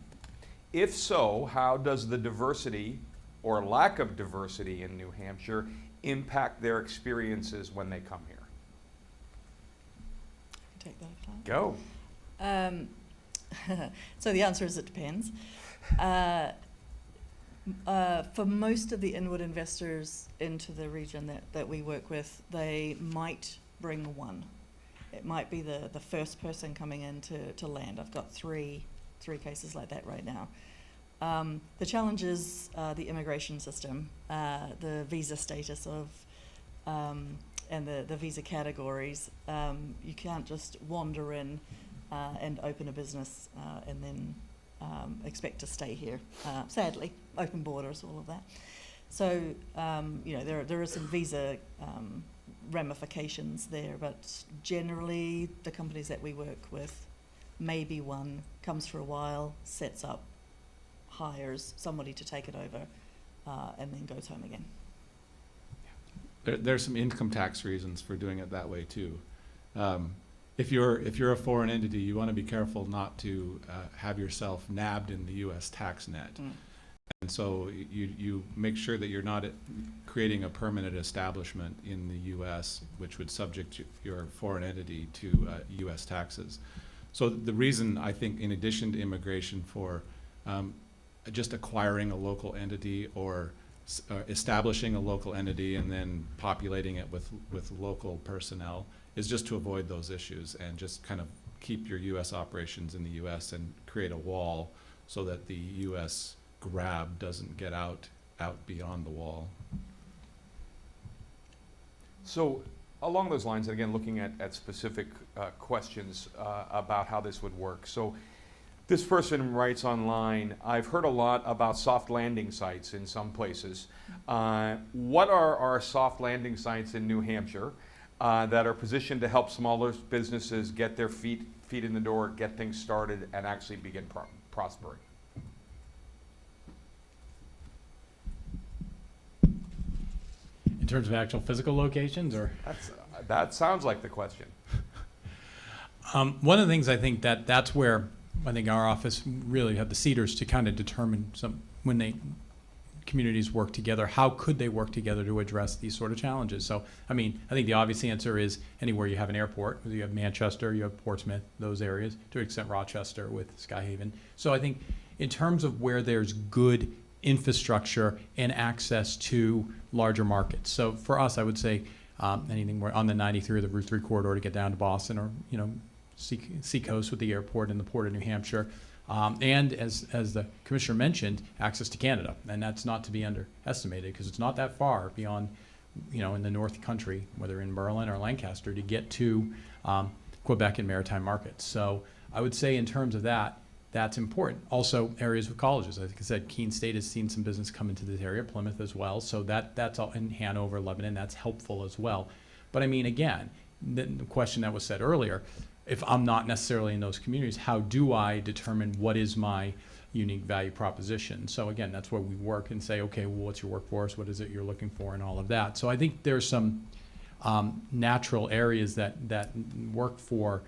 If so, how does the diversity or lack of diversity in New Hampshire impact their experiences when they come here? Take that if I can. Go. So the answer is it depends. For most of the inward investors into the region that we work with, they might bring one. It might be the first person coming in to land. I've got three cases like that right now. The challenge is the immigration system, the visa status of, and the visa categories. You can't just wander in and open a business and then expect to stay here. Sadly, open borders, all of that. So, you know, there are some visa ramifications there, but generally the companies that we work with, maybe one comes for a while, sets up, hires somebody to take it over, and then goes home again. There's some income tax reasons for doing it that way too. If you're a foreign entity, you want to be careful not to have yourself nabbed in the U.S. tax net. And so you make sure that you're not creating a permanent establishment in the U.S., which would subject your foreign entity to U.S. taxes. So the reason, I think, in addition to immigration, for just acquiring a local entity or establishing a local entity and then populating it with local personnel is just to avoid those issues and just kind of keep your U.S. operations in the U.S. and create a wall so that the U.S. grab doesn't get out beyond the wall. So along those lines, and again, looking at specific questions about how this would work. So this person writes online, I've heard a lot about soft landing sites in some places. What are our soft landing sites in New Hampshire that are positioned to help smaller businesses get their feet in the door, get things started, and actually begin prospering? In terms of actual physical locations, or? That sounds like the question. One of the things I think that's where I think our office really had the seeders to kind of determine when communities work together, how could they work together to address these sort of challenges? So, I mean, I think the obvious answer is anywhere you have an airport, whether you have Manchester, you have Portsmouth, those areas, to an extent Rochester with Skyhaven. So I think in terms of where there's good infrastructure and access to larger markets. So for us, I would say anything where on the 93 or the Route 3 corridor to get down to Boston, or, you know, Seacoast with the airport and the Port of New Hampshire. And as the commissioner mentioned, access to Canada, and that's not to be underestimated because it's not that far beyond, you know, in the North Country, whether in Berlin or Lancaster, to get to Quebec and maritime markets. So I would say in terms of that, that's important. Also, areas with colleges. Like I said, Keene State has seen some business come into this area, Plymouth as well. So that's all in Hanover, Lebanon. That's helpful as well. But I mean, again, the question that was said earlier. If I'm not necessarily in those communities, how do I determine what is my unique value proposition? So again, that's where we work and say, okay, well, what's your workforce? What is it you're looking for and all of that? So I think there's some natural areas that work for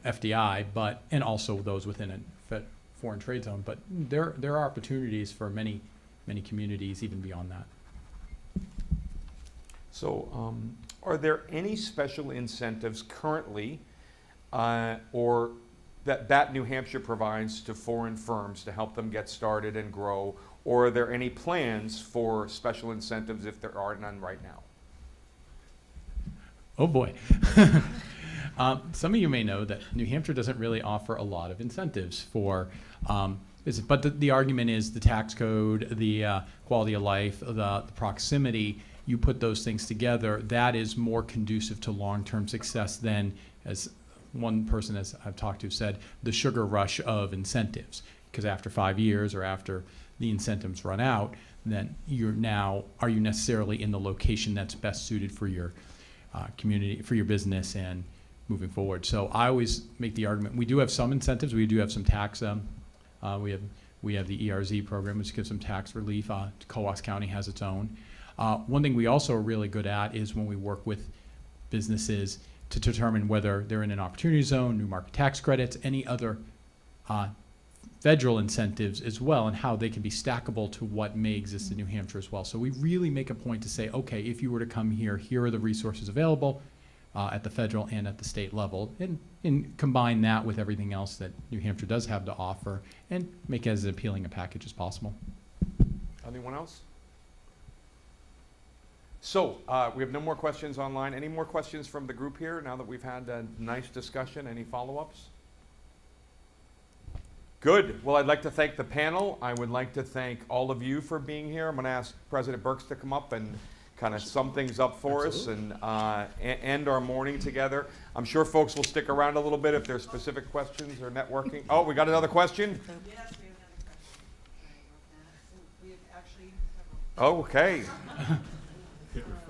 FDI, and also those within a foreign trade zone. But there are opportunities for many communities even beyond that. So, are there any special incentives currently, or that New Hampshire provides to foreign firms to help them get started and grow, or are there any plans for special incentives if there are none right now? Oh boy. Some of you may know that New Hampshire doesn't really offer a lot of incentives for, but the argument is the tax code, the quality of life, the proximity. You put those things together, that is more conducive to long-term success than, as one person as I've talked to said, the sugar rush of incentives. Because after 5 years or after the incentives run out, then are you necessarily in the location that's best suited for your community, for your business and moving forward. So I always make the argument, we do have some incentives, we do have some tax, we have the ERZ program, which gives some tax relief. Coos County has its own. One thing we also are really good at is when we work with businesses to determine whether they're in an opportunity zone, new market tax credits, any other federal incentives as well, and how they can be stackable to what may exist in New Hampshire as well. So we really make a point to say, okay, if you were to come here, here are the resources available at the federal and at the state level, and combine that with everything else that New Hampshire does have to offer, and make it as appealing a package as possible. Anyone else? So, we have no more questions online. Any more questions from the group here now that we've had a nice discussion? Any follow-ups? Good. Well, I'd like to thank the panel. I would like to thank all of you for being here. I'm going to ask President Burks to come up and kind of sum things up for us and end our morning together. I'm sure folks will stick around a little bit if there's specific questions or networking. Oh, we got another question? Yes, we have another question. We have actually Oh, okay.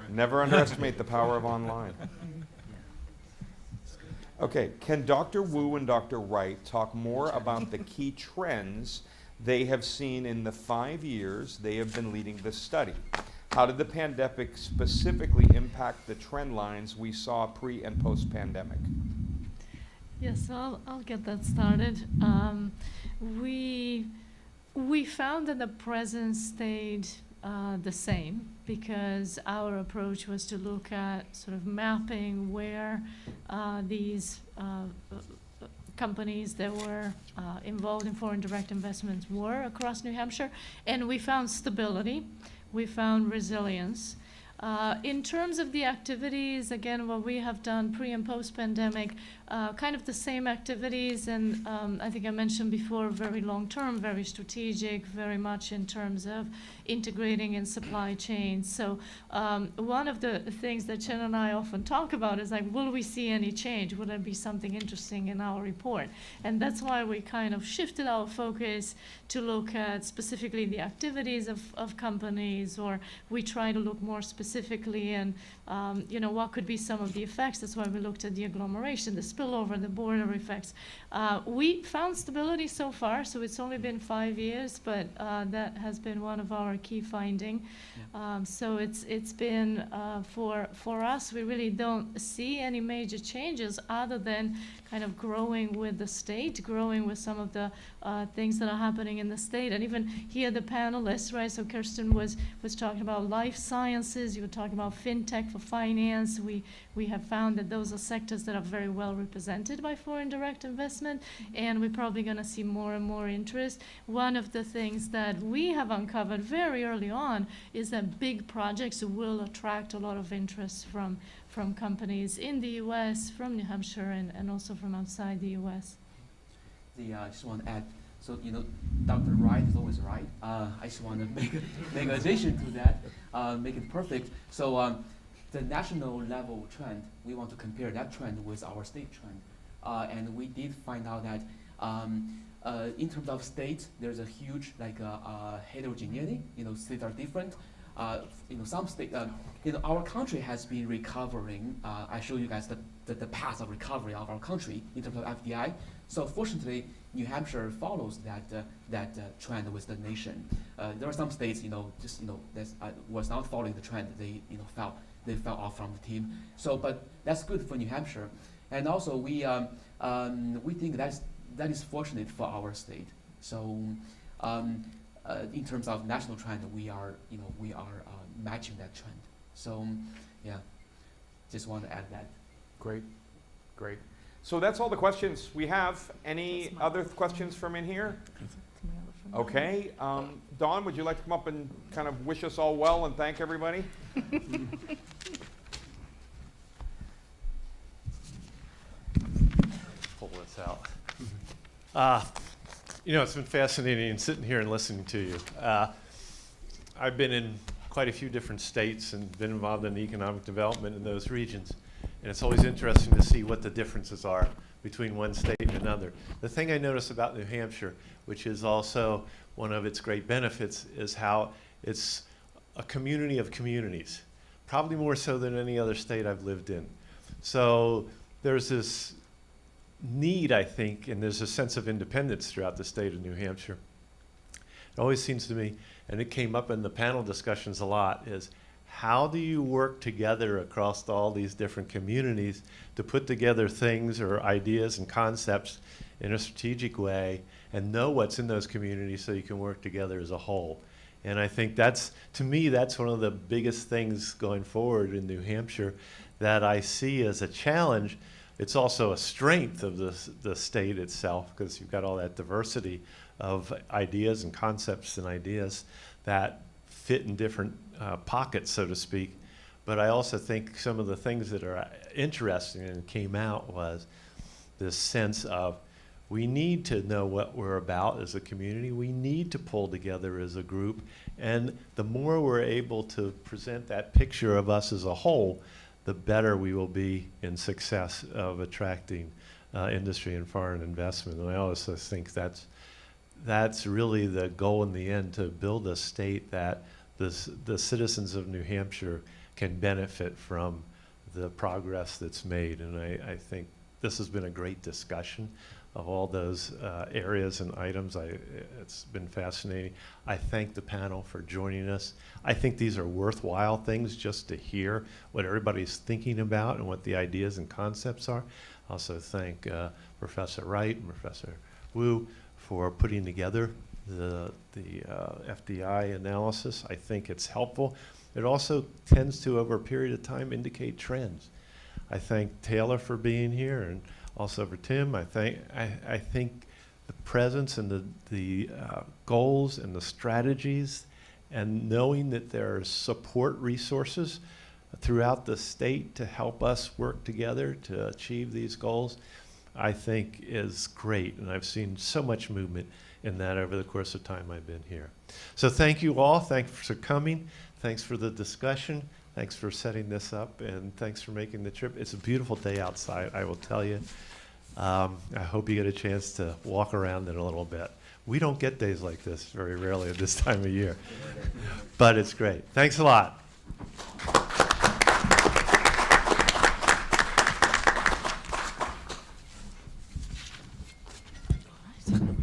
Never underestimate the power of online. Okay, can Dr. Wu and Dr. Wright talk more about the key trends they have seen in the 5 years they have been leading this study? How did the pandemic specifically impact the trend lines we saw pre and post-pandemic? Yes, I'll get that started. We found that the present stayed the same, because our approach was to look at sort of mapping where these companies that were involved in foreign direct investments were across New Hampshire, and we found stability, we found resilience. In terms of the activities, again, what we have done pre and post pandemic, kind of the same activities, and I think I mentioned before, very long term, very strategic, very much in terms of integrating in supply chains. So one of the things that Chen and I often talk about is like, will we see any change? Would there be something interesting in our report? And that's why we kind of shifted our focus to look at specifically the activities of companies, or we try to look more specifically and what could be some of the effects. That's why we looked at the agglomeration, the spillover, the border effects. We found stability so far, so it's only been 5 years, but that has been one of our key finding. So it's been for us, we really don't see any major changes other than kind of growing with the state, growing with some of the things that are happening in the state. And even here, the panelists, right? So Kirsten was talking about life sciences. You were talking about fintech for finance. We have found that those are sectors that are very well represented by foreign direct investment, and we're probably going to see more and more interest. One of the things that we have uncovered very early on is that big projects will attract a lot of interest from companies in the U.S., from New Hampshire, and also from outside the U.S. I just want to add, so Dr. Wright is always right. I just want to make an addition to that, make it perfect. So the national level trend, we want to compare that trend with our state trend, and we did find out that in terms of states, there's a huge heterogeneity. States are different. Some states, our country has been recovering. I show you guys the path of recovery of our country in terms of FDI. So fortunately, New Hampshire follows that trend with the nation. There are some states, that was not following the trend. They fell they fell off from the team. So, but that's good for New Hampshire, and also we think that is fortunate for our state. So, in terms of national trend, we are matching that trend. So, yeah, just want to add that. Great, great. So that's all the questions we have. Any That's my- other questions from in here? Okay, Dawn, would you like to come up and kind of wish us all well and thank everybody? Pull this out. It's been fascinating sitting here and listening to you. I've been in quite a few different states and been involved in economic development in those regions. And it's always interesting to see what the differences are between one state and another. The thing I notice about New Hampshire, which is also one of its great benefits, is how it's a community of communities, probably more so than any other state I've lived in. So there's this need, I think, and there's a sense of independence throughout the state of New Hampshire. It always seems to me, and it came up in the panel discussions a lot, is how do you work together across all these different communities to put together things or ideas and concepts in a strategic way and know what's in those communities so you can work together as a whole. And I think that's, to me, that's one of the biggest things going forward in New Hampshire that I see as a challenge. It's also a strength of the state itself, because you've got all that diversity of ideas and concepts and ideas that fit in different pockets, so to speak. But I also think some of the things that are interesting and came out was this sense of we need to know what we're about as a community. We need to pull together as a group. And the more we're able to present that picture of us as a whole, the better we will be in success of attracting industry and foreign investment. And I also think that's really the goal in the end, to build a state that the citizens of New Hampshire can benefit from the progress that's made. And I think this has been a great discussion of all those areas and items. It's been fascinating. I thank the panel for joining us. I think these are worthwhile things just to hear what everybody's thinking about and what the ideas and concepts are. Also thank Professor Wright and Professor Wu for putting together the FDI analysis. I think it's helpful. It also tends to, over a period of time, indicate trends. I thank Taylor for being here, and also for Tim. I think the presence and the goals and the strategies, and knowing that there are support resources throughout the state to help us work together to achieve these goals, I think is great. And I've seen so much movement in that over the course of time I've been here. So thank you all. Thanks for coming. Thanks for the discussion. Thanks for setting this up, and thanks for making the trip. It's a beautiful day outside, I will tell you. I hope you get a chance to walk around it a little bit. We don't get days like this very rarely at this time of year, but it's great. Thanks a lot. Right.